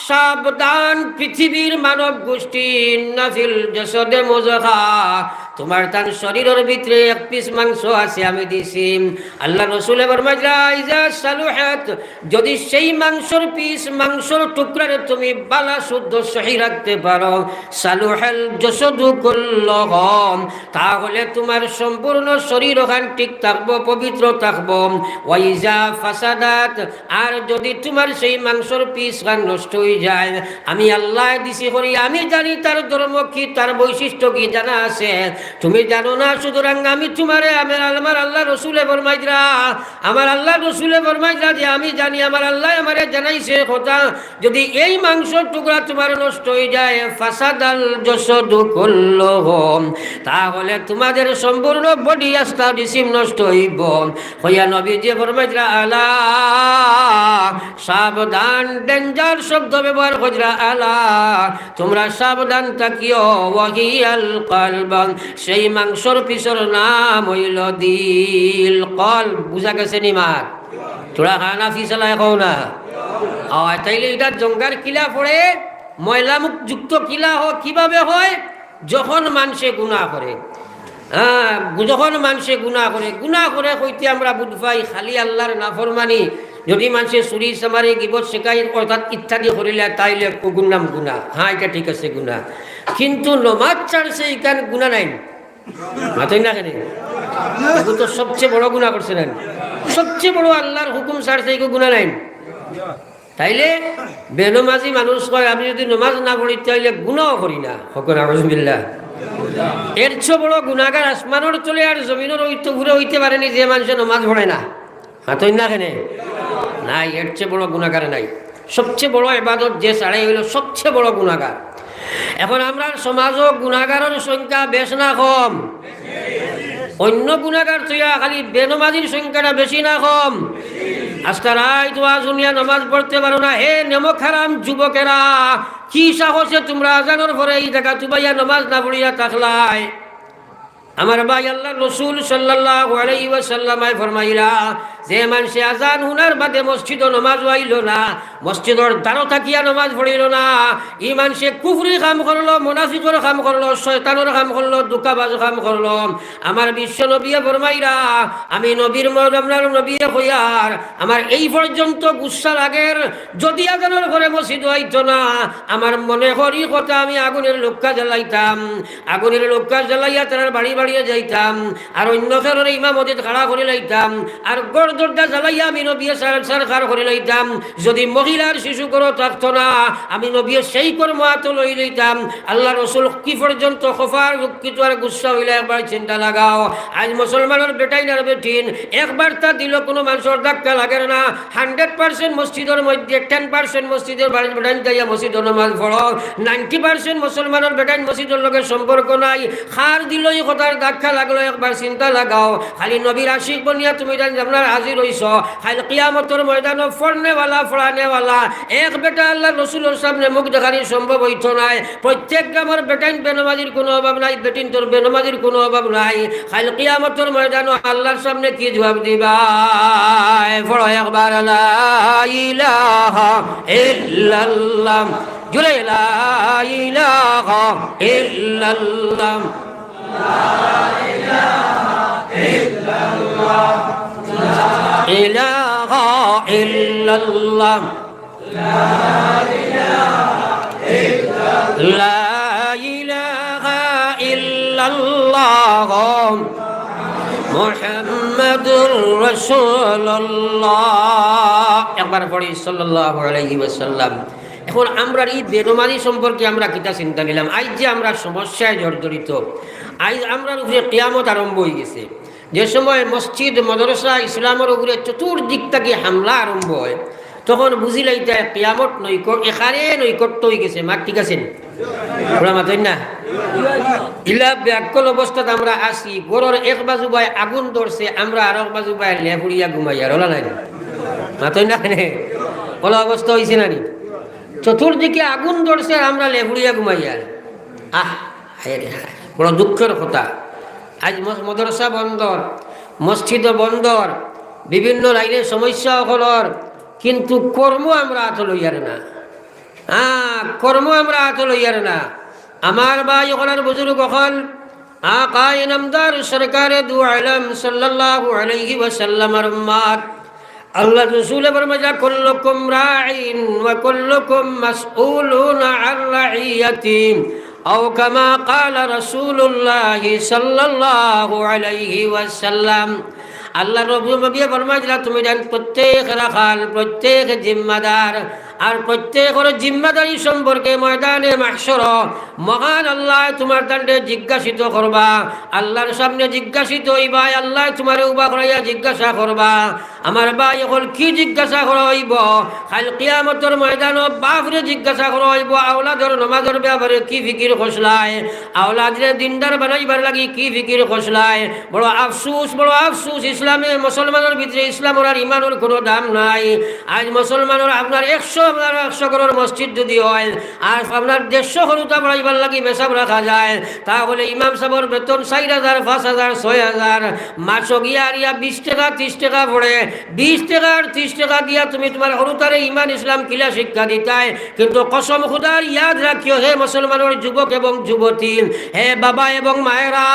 সাবধান পৃথিবীর মানব গোষ্ঠী নাফিল জাসাদে মুযখা তোমার তার শরীরের ভিতরে এক পিস মাংস আছে আমি দিছি আল্লাহ রাসূল ফরমাইলা ইজা সালুহাত যদি সেই মাংসর পিস মাংসর টুকরারে তুমি বালা শুদ্ধ সহি রাখতে পারো সালুহাল জাসাদু কুল্লুহু তাহলে তোমার সম্পূর্ণ শরীর ওখান ঠিক থাকবো পবিত্র থাকবো ওয়াইজা ফাসাদাত আর যদি তোমার সেই মাংসর পিস খান নষ্ট হয়ে যায় আমি আল্লাহ দিছি করি আমি জানি তার ধর্ম কি তার বৈশিষ্ট্য কি জানা আছে তুমি জানো না, সুতরাং আমি তোমারে আমার আল্লাহ রসুলে ফরমাইরা, আমার আল্লাহ রসুলে ফরমাইরা যে আমি জানি, আমার আল্লাহ আমারে জানাইছে কথা, যদি এই মাংসর টুকরা তোমার নষ্ট হয়ে যায়, ফাসাদাল জসদু কুল্লুহু, তাহলে তোমাদের সম্পূর্ণ বডি আস্থা জিসিম নষ্ট হইব। হইয়া নবীজি ফরমাইরা আলা, সাবধান, ডেঞ্জার শব্দ ব্যবহার কইরা, আলা তোমরা সাবধান থাকিও, ওয়াহিয়াল কলব, সেই মাংসর পিছর নাম হইল দিল। কল বুঝা গেছে নি মা? তোরা খানা ফিসলা খাও না, তাইলে এটা জঙ্গার কিলা পড়ে, ময়লা মুখ যুক্ত কিলা হয় কিভাবে হয়? যখন মানুষে গুনাহ করে, যখন মানুষে গুনাহ করে হইতে আমরা বুঝ পাই খালি আল্লাহর নাফরমানি। যদি মানুষে চুরি চামারি গিবত শেখাই অর্থাৎ ইত্যাদি করিলে তাইলে গুনাম গুনাহ, হ্যাঁ এটা ঠিক আছে গুনাহ। কিন্তু নমাজ ছাড়ছে এখানে গুনাহ নাই, মাতই না কেন? তো সবচেয়ে বড় গুনাহ করছে না, সবচেয়ে বড় আল্লাহর হুকুম ছাড়ছে এই গুনাহ নাই। তাইলে বেনমাজি মানুষ কয় আমি যদি নমাজ না পড়ি তাইলে গুনাহ করি না, হকর আউযুবিল্লাহ। এর চেয়ে বড় গুনাহগার আসমানের তলে আর জমিনের ঘুরে হইতে পারেনি যে মানুষে নমাজ পড়ে না, হাতই না কেন? নাই, এর চেয়ে বড় গুনাহগার নাই। সবচেয়ে বড় ইবাদত যে ছাড়াই হইল সবচেয়ে বড় গুনাহগার। এখন আমরা সমাজও গুনাহগারের সংখ্যা বেশ না কম? অন্য গুনাহগার তুইয়া খালি বেনমাজির সংখ্যাটা বেশি না কম? আজকে রায় দোয়া শুনিয়া নামাজ পড়তে পারো না, হে নেমক হারাম যুবকেরা, কি সাহসে তোমরা আজানের পরে এই জায়গা তুবাইয়া নামাজ না পড়িয়া থাকলাই? আমার ভাই আল্লাহ রসুল সাল্লাল্লাহু আলাইহি ওয়াসাল্লাম ফরমাইরা, যে মানুষে আজান হুনার বাদে মসজিদ নামাজ আইল না, মসজিদর দ্বারও থাকিয়া নামাজ পড়িল না, ই মানুষে কুফরি কাম করলো, মুনাফিকর কাম করলো, শয়তানের কাম করলো, দুকাবাজ কাম করলো। আমার বিশ্ব নবীয়ে ফরমাইরা, আমি নবীর আপনার নবীয়ে হইয়ার আমার এই পর্যন্ত গুসা লাগের, যদি আজানের ঘরে মসজিদ হইতো না, আমার মনে করি কথা আমি আগুনের লোক্কা জ্বালাইতাম, আগুনের লোক্কা জ্বালাইয়া তার বাড়ি বাড়িয়ে যাইতাম, আর অন্য কারণে ইমামতিত খাড়া করে লাইতাম, আর গড় দরজা জ্বালাইয়া আমি নবী সারখার করে লইতাম। যদি মহিলার শিশু করো থাকতো না, আমি নবী সেই কর্ম হাত লই লইতাম। আল্লাহ রসুল কি পর্যন্ত খফার দুঃখিত আর গুসা হইলে একবার চিন্তা লাগাও। আজ মুসলমানের বেটাইন আর বেটিন একবার তা দিল কোনো মানুষের ধাক্কা লাগে না। 100% মসজিদের মধ্যে 10% মসজিদের বেটাইন যাইয়া মসজিদ নামাজ পড়ো, 90% মুসলমানের বেটাইন মসজিদের লগে সম্পর্ক নাই। খার দিলই কথার ধাক্কা লাগলো, একবার চিন্তা লাগাও। খালি নবীর আশিক বনিয়া তুমি জানি আপনার হাজির হইছ, খালি কিয়ামতের ময়দানে ফড়নেওয়ালা ফড়ানেওয়ালা এক বেটা আল্লাহ রসুলের সামনে মুখ দেখানি সম্ভব হইতো নাই। প্রত্যেক গ্রামের বেটাইন বেনমাজির কোনো অভাব নাই, বেটিন তোর বেনমাজির কোনো অভাব নাই। খালি কিয়ামতের ময়দানে আল্লাহর সামনে কি জবাব দিবা? পড়ো একবার লা ইলাহা ইল্লাল্লাহ, জুড়ে লা ইলাহা ইল্লাল্লাহ, ইলাহা ইল্লাল্লাহ, লা ইলাহা ইল্লাল্লাহ, মুহাম্মাদুর রাসূলুল্লাহ। একবার পড়ি সাল্লাল্লাহু আলাইহি ওয়াসাল্লাম। এখন আমরা এই বেনমাজি সম্পর্কে আমরা কিতা চিন্তা নিলাম। আজ যে আমরা সমস্যায় জর্জরিত, আজ আমরা উপরে কিয়ামত আরম্ভ হয়ে গেছে। যে সময় মসজিদ মাদ্রাসা ইসলামের উপরে চতুর্দিক থেকে হামলা আরম্ভ হয়, তখন বুঝিলাই যায় কিয়ামত এখানে নৈকট্য হয়ে গেছে। মার ঠিক আছেন ওরা মাতই না? ইলা ব্যাকল অবস্থাত আমরা আসি, গরর এক বাজু বাই আগুন ধরছে, আমরা আর এক বাজু বাই লেফুড়িয়া ঘুমাই, আর ওলা নাই মাতই না? ওলা অবস্থা হয়েছে না? চতুর্দিকে আগুন ধরছে, আমরা লেফুড়িয়া ঘুমাই। আর বড় দুঃখের কথা। আজ মাদ্রাসা বন্দর, মসজিদ বন্দর, বিভিন্ন লাইনে সমস্যা হলর, কিন্তু কর্ম আমরা হাত লইয়ার না। কর্ম আমরা হাত লইয়ার না। আমার ভাই ওখানের বুজুর্গ হল আকা ইনামদার সরকারে দু আলম সাল্লাল্লাহু আলাইহি ওয়াসাল্লামের উম্মত, আল্লাহ রাসূল ফরমায়া কুল্লুকুম রাঈন ওয়া কুল্লুকুম মাসউলুন আন রাইয়াতি, আও কামা ক্বালা রাসূলুল্লাহ সাল্লাল্লাহু আলাইহি ওয়াসাল্লাম। আল্লাহ নবী ফরমাইলেন তুমি জান প্রত্যেক রাখাল, প্রত্যেক জিম্মাদার আর প্রত্যেকের জিম্মাদারি সম্পর্কে ময়দানে মাহশর মহান আল্লাহ তোমার দণ্ডে জিজ্ঞাসিত করবা। আল্লাহর সামনে জিজ্ঞাসিত হইবা, আল্লাহ তোমার উবা করাইয়া জিজ্ঞাসা করবা। আমার ভাই এখন কি জিজ্ঞাসা করা হইব? কাল কিয়ামতের ময়দান বাপরে জিজ্ঞাসা করা হইব আওলাদর নমাজের ব্যাপারে কি ফিকির খসলায়, আওলাদরে দিনদার বানাইবার লাগি কি ফিকির খসলায়। বড় আফসুস, বড় আফসুস, ইসলামে মুসলমানের ভিতরে ইসলামের আর ইমানের কোনো দাম নাই। আজ মুসলমানের আপনার 100 করোড় মসজিদ যদি হয় আর আপনার 150 হরুতা বাড়াইবার লাগি মেসাব রাখা যায়, তাহলে ইমাম সাহেবের বেতন 4,000, 5,000, 6,000, মাসও গিয়া আর 20 টাকা 30 টাকা পড়ে। 20 টাকা আর 30 টাকা দিয়া তুমি তোমার হরুতারে ইমান ইসলাম কিলা শিক্ষা দিতাই। কিন্তু কসম খুদার ইয়াদ রাখিও হে মুসলমানের যুবক এবং যুবতী, হে বাবা এবং মায়েরা,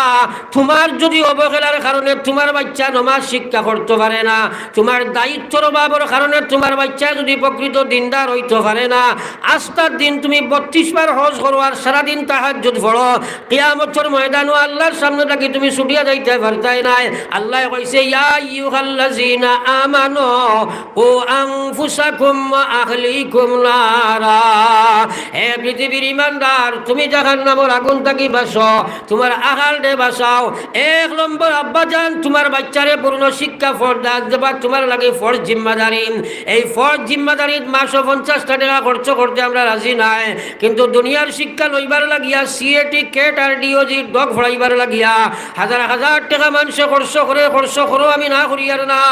তোমার যদি অবহেলার কারণে তোমার বাচ্চা নমাজ শিক্ষা করতে পারে না, তোমার দায়িত্বর অভাবের কারণে তোমার বাচ্চা যদি প্রকৃত দিনদার হইতে পারে না, আস্তার দিন তুমি 32 বার হজ করো আর সারাদিন তাহাজ্জুদ পড়ো, কিয়ামতের ময়দানে আল্লাহর সামনে থাকি তুমি ছুটিয়া যাইতে পারতাই নাই। আল্লাহ কইছে ইয়া আইয়ুহাল্লাযিনা আমানু ও আনফুসাকুম ওয়া আহলিকুম নারা, হে পৃথিবীর ইমানদার, তুমি জাহান্নামের আগুন থাকি বাঁচো, তোমার আহালরে বাঁচাও। 1 নম্বর আব্বাজান তোমার বাচ্চারে পূর্ণ শিক্ষা ফরদা দেবা তোমার লাগে ফরজ জিম্মাদারি। এই ফরজ জিম্মাদারি মাসও 50 টাকা খরচ করতে আমরা রাজি নাই, কিন্তু দুনিয়ার শিক্ষা লইবার লাগিয়া সিএটি কেট আর ডিওজি ডগ ফড়াইবার লাগিয়া হাজার হাজার টাকা মানুষে খরচ করো, আমি না করি আর না।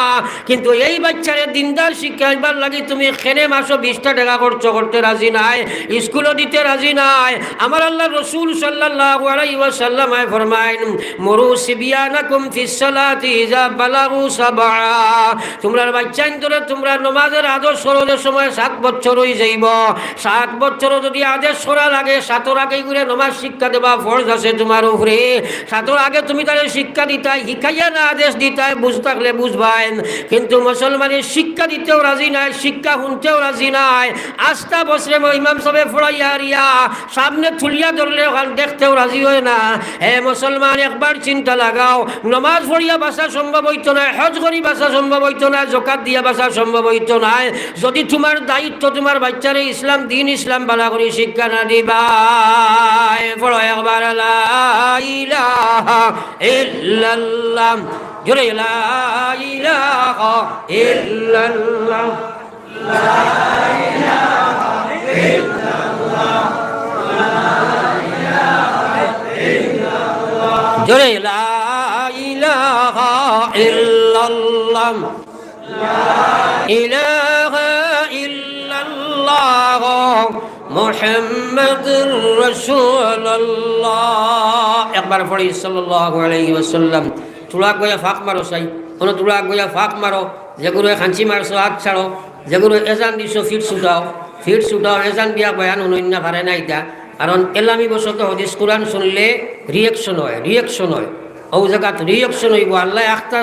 কিন্তু এই বাচ্চারে দিনদার শিক্ষা হইবার লাগি তুমি খেনে মাসও 20 টাকা খরচ করতে রাজি নাই, স্কুলও দিতে রাজি নাই। আমার আল্লাহ রসুল সাল্লাল্লাহু আলাইহি ওয়াসাল্লাম ফরমায়েন মুরু সিবিয়ানাকুম ফিস সালাতি ইযা বালাগু সাবআ, তোমরা বাচ্চা ধরে তোমরা নামাজের আদর্শ করার সময় 7 বছর হই যাইব। 7 বছর যদি আদেশ করা লাগে 7 আগে করে নামাজ শিক্ষা দেবা ফরজ আছে তোমার উপরে। 7 আগে তুমি তারে শিক্ষা দিতাই, শিখাইয়া না আদেশ দিতাই, বুঝ থাকলে বুঝবাই। কিন্তু মুসলমানের শিক্ষা দিতেও রাজি নাই, শিক্ষা শুনতেও রাজি নাই। আস্থা বছরে ইমাম সাহেব ফড়াইয়া রিয়া সামনে তুলিয়া ধরলে ওখান দেখতেও রাজি হয় না। হে মুসলমান, একবার চিন্তা লাগাও, নমাজ পড়িয়া বাঁচা সম্ভব হইতো না, হজ করি বাঁচা সম্ভব হইতো না, জকাত দিয়া বাঁচা সম্ভব হইতো না যদি তোমার দায়িত্ব তোমার বাচ্চারে ইসলাম দিন ইসলাম বালা করে শিক্ষা না দিবা। পড়ো একবার লা ইলাহা ইল্লাল্লাহ, জোরে লা ইলাহা ইল্লাল্লাহ, লা ইলাহা ইল্লাল্লাহ, জোরে লা ইলাহা ইল্লাল্লাহ, লা ইলাহা ইল্লাল্লাহ মুহাম্মাদুর রাসূলুল্লাহ। একবার পড়ি সাল্লাল্লাহু আলাইহি ওয়াসাল্লাম। তোরা গয়া ফাঁক মারো চাই, কোনো তোরা গয়া ফাঁক মারো, যেগুলো খাঞ্চি মারছো হাত ছাড়ো, যেগুলো এজান দিছো ফিট ছুটাও, এজান দিয়া বয়ান অনন্য পারে না এটা। কারণ এলামি বসত হদিস কোরআন শুনলে রিয়েকশন হয় ও জায়গাত রিয়েকশন হইব। আল্লাহ একটা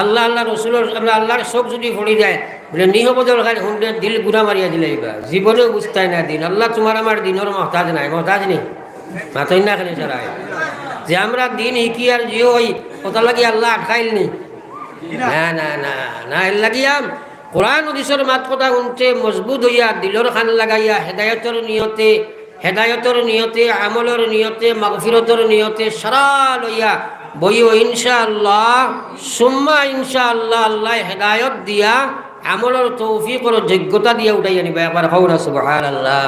আল্লাহ রসুলের আল্লাহর চোখ যদি ফড়ি যায় বলে নিহবদল খাই হুন্ডে দিল গুড়া মারিয়া দিলে এইবা জীবনেও বুঝতাই না দিন। আল্লাহ তোমার আমার দিনের মহতাজ নাই, মহতাজ নেই, মাতই না খেলে ছাড়া যে আমরা দিন শিকি আর জিও হই ওটা লাগি আল্লাহ আটকাইল নি। না না না না, এর লাগিয়াম কোরআন হাদিসের মাত কথা শুনতে মজবুত হইয়া দিলর খান লাগাইয়া হেদায়তর নিয়তে আমলের নিয়তে মাগফিরতর নিয়তে সারা লইয়া বইও ইনশাআল্লাহ সুম্মা ইনশাআল্লাহ আল্লাহ হেদায়ত দিয়া আমলের তৌফিকর যোগ্যতা দিয়া উঠাই আনিবা। একবার হও না সুবহানাল্লাহ।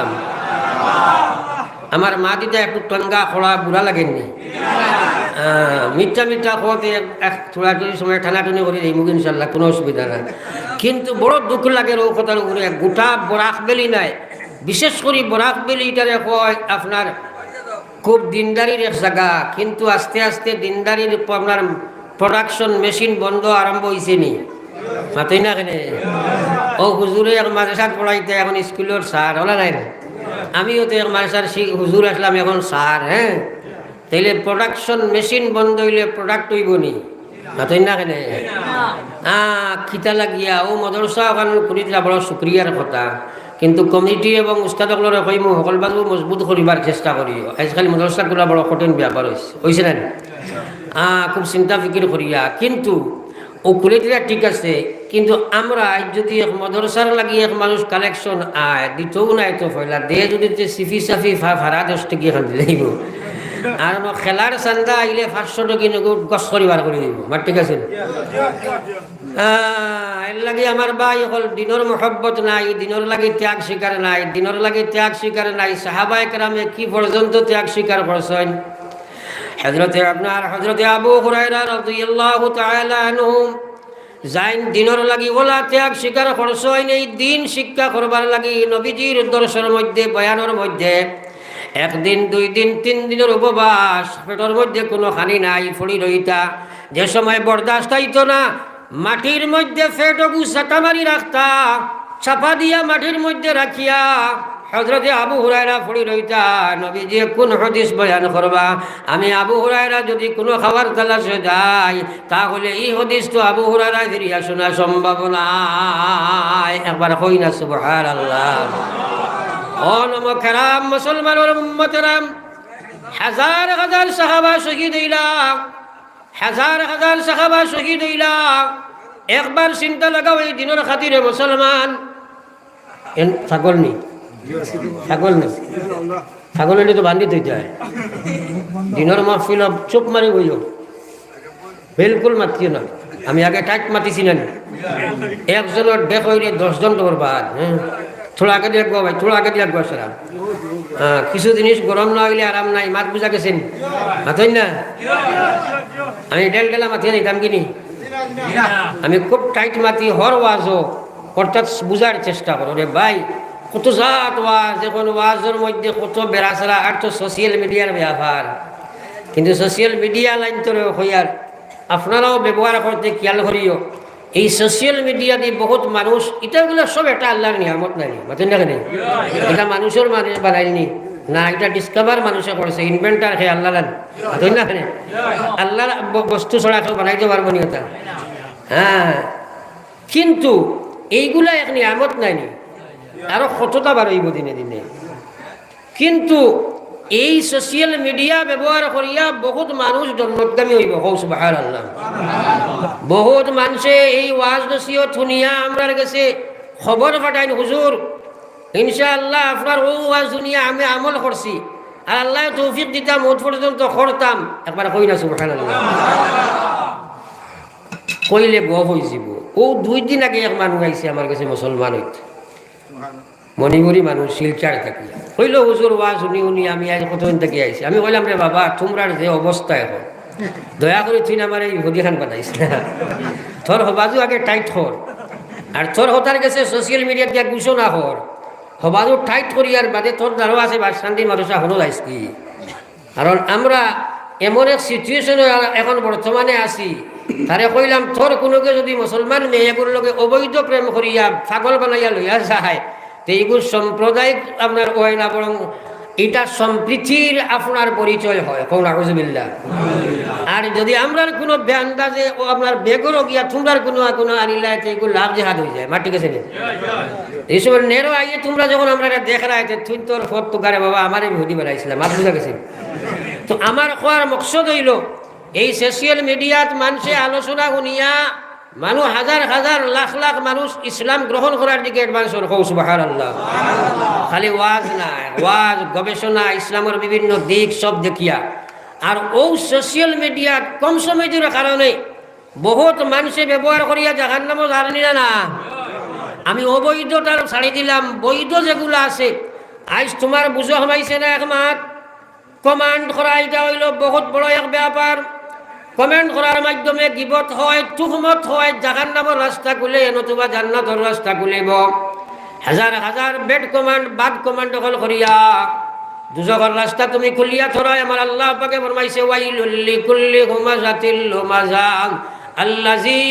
আমার মা দিদা একটু টনগা খোলা বুড়া লাগেননি, মিঠা খাওয়াতে থোড়া টুড়ি সময় টানাটুনি করে যাই মুখ ইনশাল্লাহ, কোনো অসুবিধা নাই। কিন্তু বড় দুঃখ লাগে ও কথার উপরে গোটা বরাক বেলি নাই, বিশেষ করে বরাক বেলিটারে কয় আপনার খুব দিনদারির এক জায়গা, কিন্তু আস্তে আস্তে দিনদারির আপনার প্রোডাকশন মেশিন বন্ধ আরম্ভ হয়েছে নি, মাতই না কেন ও হুজুরে এক মাদ্রাসাত পড়াইতে এখন স্কুলের স্যার হলা নাই, আমিও তো এক মাদ্রাসার হুজুর আসলাম এখন স্যার। হ্যাঁ, তাইলে প্রোডাকশন মেশিন বন্ধ হইলে প্রোডাক্ট হইব নি, মাতই না কেন খিতা লাগিয়া ও মাদ্রাসা ওখানে করে দিলা বড় শুক্রিয়ার কথা। কিন্তু কমিটি এবং উস্তাদকলরে কই মই সকল বাজু মজবুত করিবার চেষ্টা করি। আজকাল মাদ্রাসাগুলো বড় কঠিন ব্যাপার হয়েছে না, খুব চিন্তা ফিকির করিয়া। কিন্তু ও খুলে দিলে ঠিক আছে, কিন্তু আমরা যদি এক মাদ্রাসার লাগি এক মানুষ কালেকশন আয় দিতেও নাই তো পয়লা দিয়ে যদি সিফি সাফি ভাড়া 10 টাকা খান দিলেইব, আর খেলার চান্দা আইলে 500 টাকা গছ করিবার করে দিব। মার ঠিক আছে? এর লাগে আমার ভাই হল দিনের মহব্বত নাই, দিনের লাগে ত্যাগ স্বীকার নাই, দিনের লাগে ত্যাগ স্বীকার নাই। সাহাবায়ে কেরামে কি পর্যন্ত ত্যাগ স্বীকার করছেন। হযরতে আবু হুরায়রা রাদিয়াল্লাহু তাআলা আনহু যাইন দিনের লাগি ওলা ত্যাগ স্বীকার করছেন। এই দিন শিক্ষা করবার লাগি নবীজির দর্শনের মধ্যে বয়ানের মধ্যে 1 দিন 2 দিন 3 দিনের উপবাস, পেটের মধ্যে কোনো খানি নাই, ফড়ি রইতা। যে সময় বরদাস্ত হইতো না, মাটির মধ্যে ফেটগু চাটা মারি রাখতা, চাপা দিয়া মাটির মধ্যে রাখিয়া হযরতে আবু হুরায়রা ফড়ি রইতা। নবীজি কোন হাদিস বয়ান করবা, আমি আবু হুরায়রা যদি কোনো খাবার তালাশে যাই তাহলে এই হাদিস তো আবু হুরায়রা ফিরিয়া শোনা সম্ভব নয়। একবার কই না সুবহানাল্লাহ। ও নমকেরাম মুসলমানের উম্মতেরাম, হাজার হাজার সাহাবা শহীদ হইলা, হাজার হাজার সাহাবা শহীদ হইলা। একবার চিন্তা লাগাও এই দিনের খাতিরে মুসলমান ছাগল নি, ছাগল নি, ছাগল হলে তো বান্ধি থইতে হয়। দিনের মাহফিল চুপ মারি বইও, বিলকুল মাতিও না। আমি আগে টাইট মাতিছি না, একজনের দেখ হইলে 10 জন তোর বাদ। হ্যাঁ, থোড়া আগে দিয়ে ভাই, থোড়া আগে দিয়ে সালাম। কিছু জিনিস গরম না হইলে আরাম নাই। মাত বুঝা গেছেন? মাথেন না? আমি ডেলা মাতিয়ে নিতাম কিনি, আমি খুব টাইট মাতি হর ওয়াজও অর্থাৎ বুঝার চেষ্টা করো। রে ভাই, কত জাত ওয়াজ, এখন ওয়াজের মধ্যে কত বেড়াচেরা, আর তো সোশ্যাল মিডিয়ার ব্যাপার। কিন্তু সোশ্যাল মিডিয়া লাইন তো হইয়ার আপনারাও ব্যবহার করতে খেয়াল করিও। এই সোশ্যাল মিডিয়া দিয়ে বহুত মানুষ, এটাগুলো সব একটা আল্লাহর নিয়ামত নাই, বুঝেন না? কেন এটা মানুষের মানুষ বানায়নি না, এটা ডিসকভার মানুষে করছে, ইনভেন্টার হে আল্লাহ, বুঝেন না? কেন আল্লাহর বস্তু ছড়া কেউ বানাইতে পারবো নি ওটা? হ্যাঁ, কিন্তু এইগুলা এক নিয়ামত নাইনি, আরো কতটা বাড়াইব দিনে দিনে। কিন্তু এই সোশ্যাল মিডিয়া ব্যবহার করিয়া বহুত মানুষ জন্মগামী হইব। সুবহানাল্লাহ। বহুত মানুষে এই ওয়াজ নসিহত শুনিয়া আমরার কাছে খবর পাঠাইন, হুজুর ইনশাআল্লাহ আপনার ও ওয়াজ শুনিয়া আমি আমল করছি, আর আল্লাহ তৌফিক দিতাম মত পর্যন্ত করতাম। একবার কই না সুবহানাল্লাহ? কইলে গপ হয়ে যাব। ও 2 দিন আগে এক মানুষ আইছে আমার কাছে, মুসলমান হইতে, মণিপুরি মানুষ, শিলচার থাকি। হইল হুজুর ওয়াজ শুনি শুনি আমি আজ কতদিন থেকে আইছি। আমি কইলাম, রে বাবা, তোমরার যে অবস্থা এখন, দয়া করে তুই আমার এই হদি খান বানাইস না, তোর হবাজু আগে টাইট হর, আর তোর হতার গেছে সোশ্যাল মিডিয়াত দিয়া গুছো না হর, হবাজু টাইট করি আর বাদে তোর দ্বারও আছে বাসকান্দি মানুষা হলো যাইস কি। কারণ আমরা এমন এক সিচুয়েশনে এখন বর্তমানে আছি, তারে কইলাম তোর কোনোকে যদি মুসলমান মেয়েগুলোর লগে অবৈধ প্রেম করিয়া পাগল বানাইয়া লইয়া যায়, তো এইগুলো সাম্প্রদায়িক আপনার হয় না, বরং এটা সম্প্রীতির আপনার পরিচয় হয়। কোন আউযুবিল্লাহ। আর যদি আমরা কোনো বেআন্দাজে ও আপনার বেগরও গিয়া তোমরা কোনো আনিলা, এইগুলো লাভ জেহাদ হয়ে যায়। মা ঠিক আছে? এই সময় নেরো আইয়ে তোমরা যখন আমরা দেখা রাখতে তুই তোর ফট তো গারে বাবা আমার হুদি বানাইছিলাম, মাত বুঝা গেছে? তো আমার কোয়ার মকসদ হইল, এই সোশ্যাল মিডিয়াত মানুষে আলোচনা শুনিয়া মানুষ হাজার হাজার লাখ লাখ মানুষ ইসলাম গ্রহণ করার দিকে অ্যাডভান্স হল। সুবহানাল্লাহ। খালি ওয়াজ না, ওয়াজ গবেষণা ইসলামের বিভিন্ন দিক সব দেখিয়া। আর ও সোশ্যাল মিডিয়াত কম সময়ের কারণে বহুত মানুষে ব্যবহার করিয়া জাহান্নামও জানি না। আমি অবৈধটার ছাড়ি দিলাম, বৈধ যেগুলো আছে আজ তোমার বুঝো হমাইছে না, একমাত কমান্ড করা, এটা হইল বহুত বড় এক ব্যাপার। কমেন্ট করার মাধ্যমে গিবত হয়, তুহমত হয়, জাহান্নামের রাস্তা খুলে নতুবা জান্নাতের রাস্তা খুলিব। হাজার হাজার বেড কমান্ড বাদ কমান্ড দখল করিয়া দুজকের রাস্তা তুমি খুলিয়া ধরায়। আমার আল্লাহ পাকে ফরমাইছে, ওয়াইলুল লিকুল্লি হুমাযাতিল লুমাযা আল্লাযী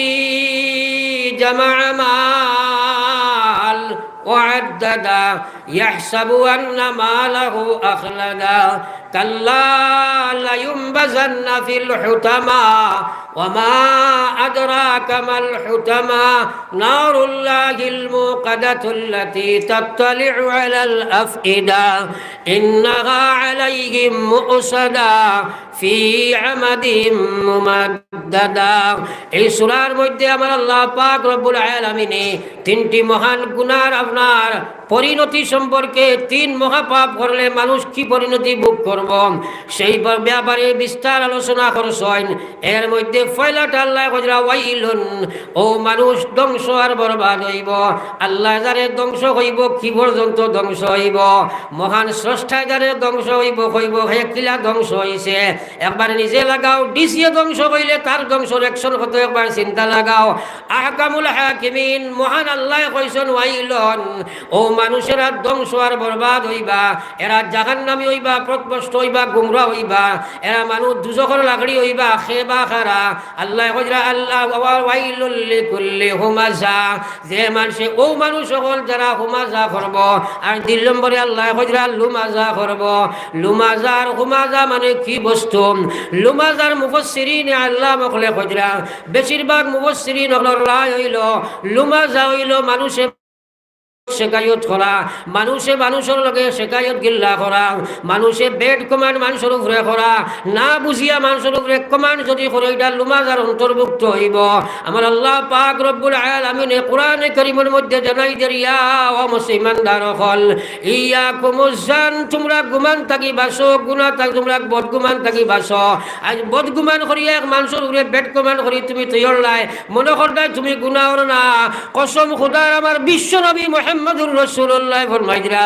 জামা'a মাল ওয়া'আদ্দাদা ইয়াহসাবু আন্না মালাহু আখলাদা কাল্লা লায়ুমবাযান্না ফিল হুতামা ওয়ামা আদরাকা মাল হুতামা নারুল্লাহিল মুকাদাতুল্লাতী তাত্তালি'উ আলাল আফইদা ইন্নাহা আলাইহিম মু'সাদা ফি আমাদিম মুমাদ্দাদা। এই সূরার মধ্যে আমার আল্লাহ পাক রব্বুল আলামিন তিনটি মহান গুনার আপনার পরিণতি সম্পর্কে, তিন মহাপাপ করলে মানুষ কি পরিণতি ভোগ করব সেই ব্যাপারে বিস্তার আলোচনা করছেন। এর মধ্যে পয়লাটা আল্লাহ কইরা ওয়াইলুন, ও মানুষ ধ্বংস আর বরবাদ হইব। আল্লাহ যারে ধ্বংস হইব, কি পর্যন্ত ধ্বংস হইব, মহান স্রষ্টা যারে ধ্বংস হইব হইব হে কিলা ধ্বংস হইছে একবার নিজে লাগাও, ডিসিয়ে ধ্বংস হইলে তার ধ্বংসর একশন কত একবার চিন্তা লাগাও। আহকামুল হাকিমিন মহান আল্লাহ কইছেন ওয়াইলুন, ও মানুষেরা ধ্বংস আর বরবাদ হইবা, এরা জাহান্নামী হইবা, পথভ্রষ্ট হইবা, গুমরা হইবা, এরা মানুষ দুজখর লাকড়ি হইবা, খেবা খারা। আল্লাহ কইরা আল্লাহ ওয়াইলুল লিকুল্লি হুমাজা, যে মানুষে ও মানুষ সকল যারা হুমাজা করব। আর 2 নম্বরে আল্লাহ কইরা লুমাজা করব। লুমাজা আর হুমাজা মানে কি বস্তু? লুমাজার মুফাসসিরিন আল্লাহ মখলে কইরা বেশিরভাগ মুফাসসিরিন হলো রায় হইল লুমাজা হইল মানুষে শেখায়ত করা, মানুষে মানুষের লগে শেখায়ত গিল্লা করা, মানুষে বেড কমান্ড মানুষের উপরে করা, না বুঝিয়া মানুষের উপরে কমান্ড যদি করে, এটা লুমাজার অন্তর্ভুক্ত হইব। আমার আল্লাহ পাক রব্বুল আলামিন কোরআনে কারীমের মধ্যে জানাই দেরিয়া ও মুসলমানদার হল ইয়াকুমুজ জান, তোমরা গুমান থাকি বাসো, গুনাহ থাকি তোমরা বদগুমান থাকি বাসো। আজ বদগুমান করিয়া এক মানুষের উপরে বেড কমান্ড করি তুমি তৈয়ার লাই, মনে করদাই তুমি গুনাহ না। কসম খোদার আমার বিশ্ব নবী মুহাম্মদুর রাসূলুল্লাহ ফরমাইরা,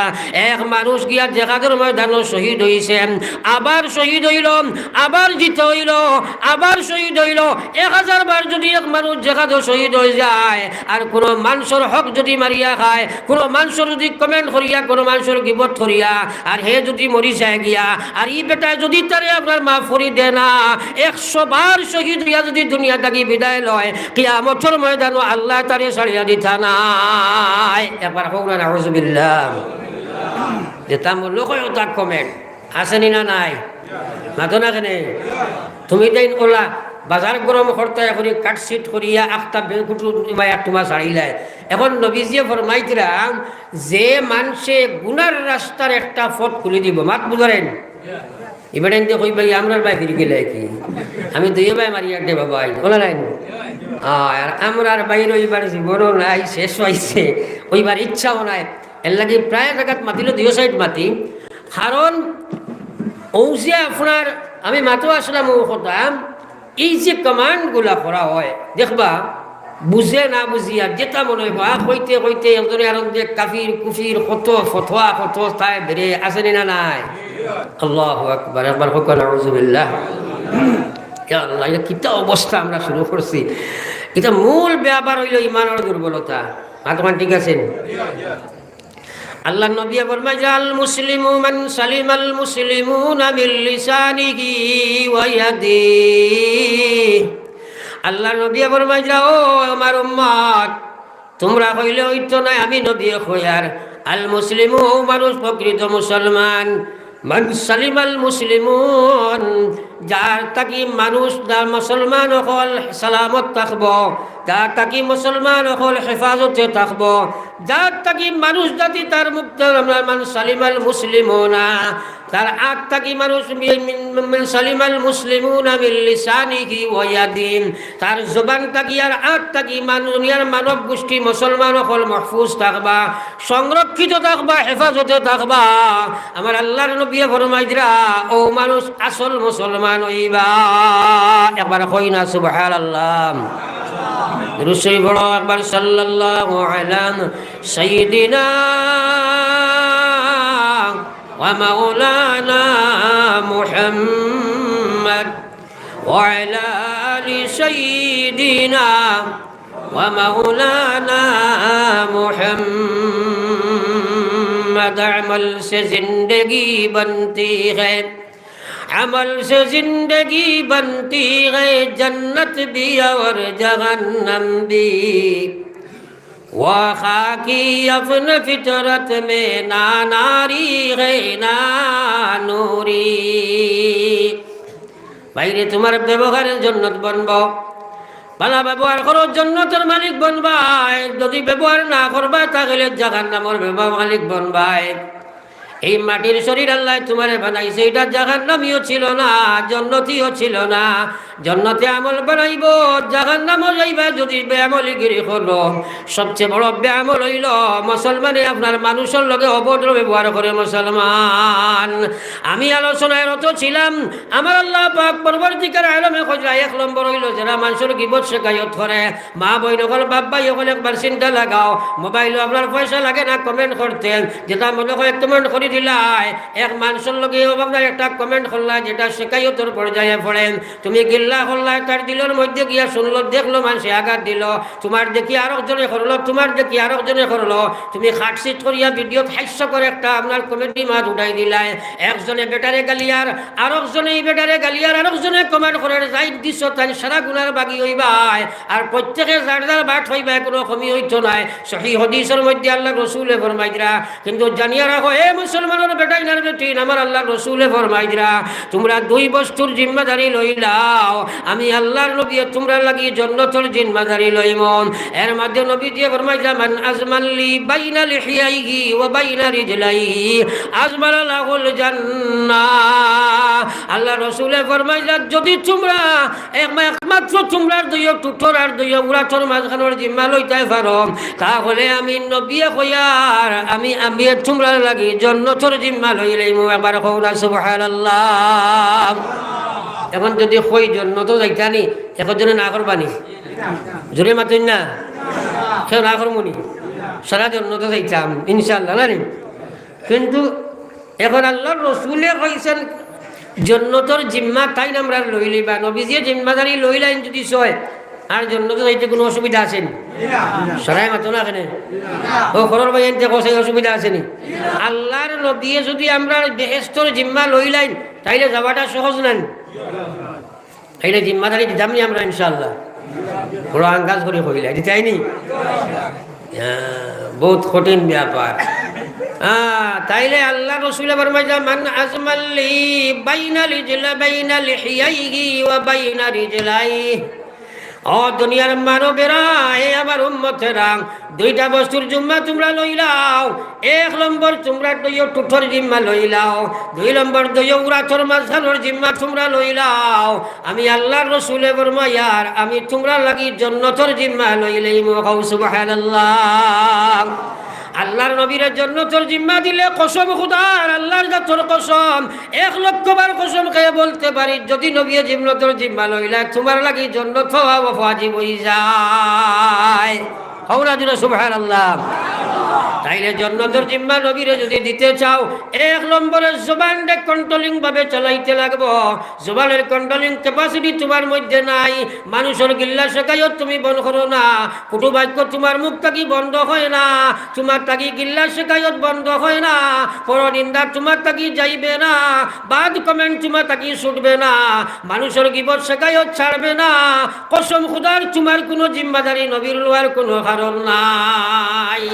এক মানুষ গিয়া জিহাদের ময়দানে শহীদ হইছে, আবার শহীদ হইল, আবার জিতে হইল, আবার শহীদ হইল। 1000 বার যদি এক মানুষ জিহাদে শহীদ হয়ে যায় আর কোন মানুষের হক যদি মারিয়া খায়, কোন মানুষের যদি কমেন্ট করিয়া, কোন মানুষের গিবত করিয়া আর হে যদি মরি যায় গিয়া, আর ই বেটা যদি তারে আপনার মাফ করি দে না, 100 বার শহীদ হইয়া যদি দুনিয়া থেকে বিদায় লয়, কিয়ামতের ময়দানে আল্লাহ তারে ছাড়িয়া দিতা নাই। একবার হোক না নাউজুবিল্লাহ। যেটা মূল্য কয় তার কমেন্ট আসেনি না নাই মাতো না কেনে তুমি তাই ওলা বাজার গরম করতে এখন কাটশিট করিয়া আখটা বেকুটু তোমার ছাড়িলাই। এখন নবীজিয়ে ফরমাইছিলা যে মানুষে গুনার রাস্তার একটা পথ খুলে দিব, মাত বুঝারেন এবার এনতে কই ভাই আমরার ভাই ফিরে গেলে কি আমি দুই ভাই মারি একটা বাবা বলে নাই আর আমরার বাইরে ওইবার জীবনও নাই, শেষ হয়েছে, ওইবার ইচ্ছাও নাই। এর লাগে প্রায় জায়গাত মাতিল 2 সাইড মাতি, কারণ ঔষিয়া আপনার আমি মাতো আসলাম ও কথা এই যে কমান্ডগুলা করা হয় দেখবা বুঝে না বুঝিয়া যেটা মনে হয় কইতে কইতে একজনে আর কাফির কুফির কত ফতোয়া কত তাই বেড়ে আসেনি না নাই। আল্লাহু আকবার, একবার হোক নাউজুবিল্লাহ। ইয়া আল্লাহ, এটা কিতা অবস্থা আমরা শুরু করছি। এটা মূল ব্যাপার হইল ইমানের দুর্বলতা। আত্মান ঠিক আছেন? আল্লাহ নবী ফরমায় আল মুসলিমু মান সালিমাল মুসলিমুনা মিন লিসানিহি ওয়া ইয়াদিহি। আল্লাহ নবী ফরমায় ও আমার উম্মত, তোমরা কইলে হইতো না, আমি নবী কইয়ার আল মুসলিমু মানুষ প্রকৃত মুসলমান, মান সালিমাল মুসলিমুন যার তাকি মানুষ মুসলমান হল সালামত থাকব, যার তাকি মুসলমান হল হেফাজতে থাকব, যার তাকি মানুষ জাতি তার মুক্ত মান সালিমাল মুসলিমুনা তার আগ তাকি মানুষ সালিমাল মুসলিমুনা মিন লিসানিহি ওয়া ইয়াদিহি তার জবান তাকি আর আগ তাকি দুনিয়ার মানব গোষ্ঠী মুসলমান হল মাহফুজ থাকবা, সংরক্ষিত থাকবা, হেফাজতে থাকবা। আমার আল্লাহর নবী ফরমাইরা ও মানুষ আসল মুসলমান হইবা। একবার কই না সুবহানাল্লাহ। রসুল বড় একবার সাল্লাল্লাহু আলা সাইয়্যিদিনা ওয়া মাওলানা মুহাম্মদ ওয়া আলা আলি সাইয়্যিদিনা ওয়া মাওলানা মুহাম্মদ আমল সে জিंदगी बनती है, अमल से जिंदगी बनती है, जन्नत भी और जहन्नम भी। वो खाकी अपन फितरत में ना नारी है ना नूरी। বাইরে তোমার ব্যবহারের জন্নত বনবো, ভালো ব্যবহার করো জন্নতের মালিক বনবাই, যদি ব্যবহার না করবা তাহলে জাহান্নামের মালিক বনবাই। এই মাটির শরীর আল্লাহ তোমারে বানাইছে, এটা জাহান্নামীও ছিল না, জান্নাতীও ছিল না। জান্নাতে আমল বানাইব, জাহান্নামও যাইবা যদি বেআমলিগিরি করো। সবচেয়ে বড় বেআমল হইল মুসলমানে আপনার মানুষের লগে অভদ্র ব্যবহার করে। মুসলমান, আমি আলোচনায় রত ছিলাম, আমার আল্লাহ পাক পরবর্তীকার আলমে খোঁজরা 1 নম্বর হইল যারা মানুষের গিবত শেখায়ত করে। মা বই নকল বাপ ভাই সকল একবার চিন্তা লাগাও, মোবাইলে আপনার পয়সা লাগে না কমেন্ট করতে, যেটা মনে হয় কমেন্ট করে দিলাই, এক মানুষের লগে আপনার একটা কমেন্ট করলা যেটা শেখায়তর পর্যায়ে পড়েন, তুমি গিল্লা করলা, তার দিলের মধ্যে গিয়া শুনলো দেখলো মানুষে আঘাত দিল, তোমার দেখি আরেকজনে করলো, তোমার দেখি আরেকজনে করলো, তুমি খাটসিট করিয়া ভিডিও হাস্য করে একটা আপনার কমেডি মাছ উঠাই দিলাই। একজনে বেটারে গালিয়ার, আরেকজনে বেটারে গালিয়ার, আরেকজনে কমেন্ট করে যাই দিছ তাই সারা গুনার বাগি হইবাই, আর প্রত্যেকে যার যার বাট হইবাই, কোনো কমি হইতো নাই। সহিহ হাদিসের মধ্যে আল্লাহ রসুলে ফরমাইরা, কিন্তু জানিয়া রাখো এ মুসলমানের বেটাই নার বেটি, আমার আল্লাহ রসুলে ফরমাইরা তোমরা 2 বস্তুর জিম্মাদারি লইলাও, আমি আল্লাহর নবী তোমরা লাগি জান্নাতের জিম্মাদারি লইমন। এর মধ্যে নবী দিয়ে ফরমাইরা মান আজমাল্লি বাইনা লিহিয়াইহি ওয়া বাইনা রিজলাইহি আজমাল লাহুল জান্নাহ। আল্লাহ রসুলে ফরমাইরা যদি তোমরা একমাত্র তোমরার 2 টুটর আর 2 উড়াটোর মাঝখানের জিম্মা লইতে পারো, তাহলে আমি নবী কইয়ার আমি তোমরা লাগি জান্নাতের জিম্মা লইলাম। একবার কওনা সুবহানাল্লাহ। এখন যদি কই জান্নাত যাইতানি, একজনে না করবানি, জোরে মাতুন না, কেউ না করমুনি, সারা জান্নাত যাইতাম ইনশাআল্লাহ না। কিন্তু এখন আল্লাহর রসুলে কইছেন জান্নাতের জিম্মা তাই আমরা লই লইবা, নবীজি জিম্মাদারি লইলাইন যদি সয় আর জান্নাতে যাইতে কোনো অসুবিধা আছে নি? সরাই মাতো না কেন ও খরর বাইন দেখো সেই অসুবিধা আছে নি? আল্লাহর নবী যদি আমরা বেহেশতের জিম্মা লইলাইন তাইলে যাওয়াটা সহজ না, তাইলে জিম্মাদারি দিতাম নি আমরা ইনশাআল্লাহ? বড় আঙ্গাজ করে কইলা দিতাইনি, বহুত কঠিন ব্যাপার। তাইলে আল্লাহ রসুলে ফরমাইয়া মান আজমাল্লি বাইনা লিহিয়াইহি ওয়া বাইনা রিজলাইহি। ও দুনিয়ার মানবেরা, এ আমার উম্মতেরা, 2টা বস্তুর জিম্মা তোমরা লইলাও। 1 নম্বর তোমরা 2 টুঠর জিম্মা লইলাও, 2 নম্বর 2 উড়াথর মাঝখানোর জিম্মা তোমরা লইলাও। আমি আল্লাহর রসুলে ফরমাইয়ার আমি তোমরা লাগি জান্নাতের জিম্মা লইলাম। সুবহানাল্লাহ। আল্লাহর নবীর জান্নাতের জিম্মা দিলে কসম খুদার, আল্লাহর জাতের কসম, 1 লক্ষ বার কসম খেয়ে বলতে পারি যদি নবী জান্নাতের জিম্মা লইলা তোমার লাগি জান্নাত হওয়া ওয়াজিব হই যায়। হওরা দিলে সুবহানাল্লাহ। তাইলে জান্নাতের জিম্মা নবীরে যদি দিতে চাও, 1 নম্বরে জবানকে কন্ট্রোলিং ভাবে চালাইতে লাগবো। জবানের কন্ট্রোলিং ক্যাপাসিটি তোমার মধ্যে নাই। মানুষের গিল্লা শেখায়ও তুমি বন্ধ করো না, কুটু বাক্য তোমার মুখ থাকি বন্ধ হয় না, তোমার থাকি গিল্লা শেখায়ত বন্ধ হয় না, পরনিন্দা তোমার থাকি যাইবে না, বাদ কমেন্ট তোমার থাকি ছুটবে না, মানুষের গিবত শেখায়ত ছাড়বে না। কসম খুদার তোমার কোনো জিম্মাদারি নবীর লোয়ার কোনো কারণ নাই।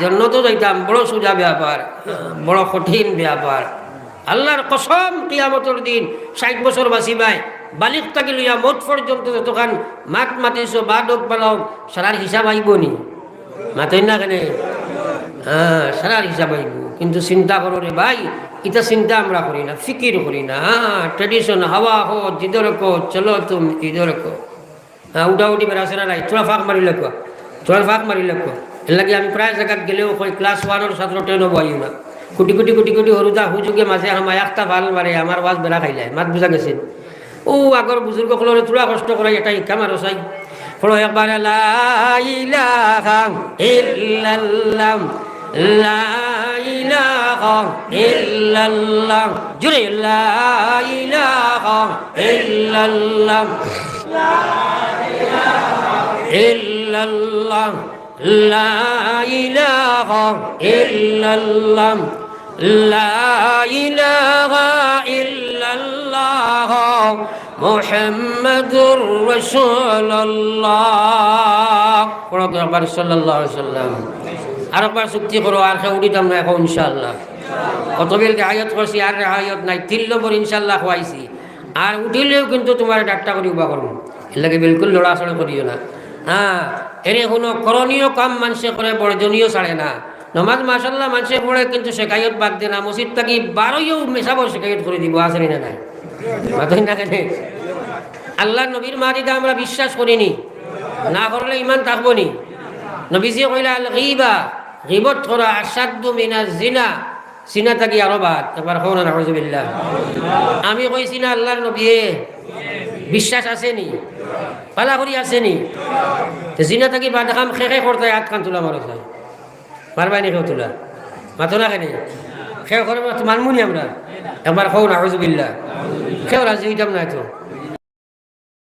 জান্নাত যাইতাম বড় সোজা ব্যাপার, বড় কঠিন ব্যাপার। আল্লাহর কসম কিয়ামতের দিন 60 বছর বাঁচিবাই, বালিক থাকি লইয়া মত পর্যন্ত যতখান মাত মাতিছ বা ডোক পালাও সারার হিসাব আইব নি? মাতেন না কেন? সারার হিসাব আইব। কিন্তু চিন্তা করো রে ভাই, এটা চিন্তা আমরা করি না, ফিকির করি না। ট্রেডিশন হাওয়া হো জিদর কো চলো তুমি ইদর কো, উঠা উঠি বেড়াছে না নাই, তোরা ফাঁক মারি লেখো, তোরা ফাঁক মারি লেখো। এর লাগে আমি প্রায় জায়গাত গেলেও কই ক্লাস 1-এর ছাত্র 10 বইও না, কোটি কোটি কোটি কোটি হরুদা হুজুগে মাঝে আমার একটা ভাল মারে, আমার ওয়াজ বেড়া খাইলাই, মাত বুঝা গেছে। ও আগর বুজুর্গ সকলের তোরা কষ্ট করাই এটা শিক্ষা মারো চাই। পড়ো একবার লা ইলাহা ইল্লাল্লাহ, লা ইলাহা ইল্লাল্লাহ, জুরে লা ইলাহা ইল্লাল্লাহ, লা ইলাহা ইল্লাল্লাহ, লা ইলাহা ইল্লাল্লাহ, লা ইলাহা ইল্লাল্লাহ, মুহাম্মাদুর রাসূলুল্লাহ। পড়ো একবার সাল্লাল্লাহু আলাইহি ওয়াসাল্লাম। আরেকবার চুক্তি করো, আর কেউ উঠিতাম না এখন ইনশাআল্লাহ। কত বেলকে আয়াত করছি, আর আয়াত নাই, 3 নম্বর ইনশাআল্লাহ খোয়াইছি। আর উঠিলেও কিন্তু তোমার ডাক্তার করি উবা করবো, এর লাগে বিলকুল লড়াচড়া করিও না। এরে কোনো করণীয় কাম মানুষে করে বর্জনীয় ছাড়ে না। নমাজ মাশাল্লাহ মানুষে পড়ে কিন্তু শেখায়ত বাদ দে না, মসজিদ থাকি বারোইও মেশাবো শেখায়ত করে দিব, আসেনি না নাই মাতই না কেন? আল্লাহ নবীর মারিদা আমরা বিশ্বাস করিনি, না করলে ইমান থাকবো নি। নবীজি কইলা আল গীবা, গীবত করা আসাদ্দু মিনাজ জিনা, সিনা থাকি আরো বাদ। একবার কও না নাউযুবিল্লাহ। আমি কইছি না আল্লাহর নবীয়ে, বিশ্বাস আসেনি, পালা করি আসেনি, জিনা থাকি বাদ খাম খেখে করতে হাত খান তোলা মারো যায়, পারবাই নি কেউ তোলা মাতো না কেন? খেয়ে করে মানমুনি আমরা, একবার কও নাউযুবিল্লাহ। কেউ রাজি হইতাম না তো,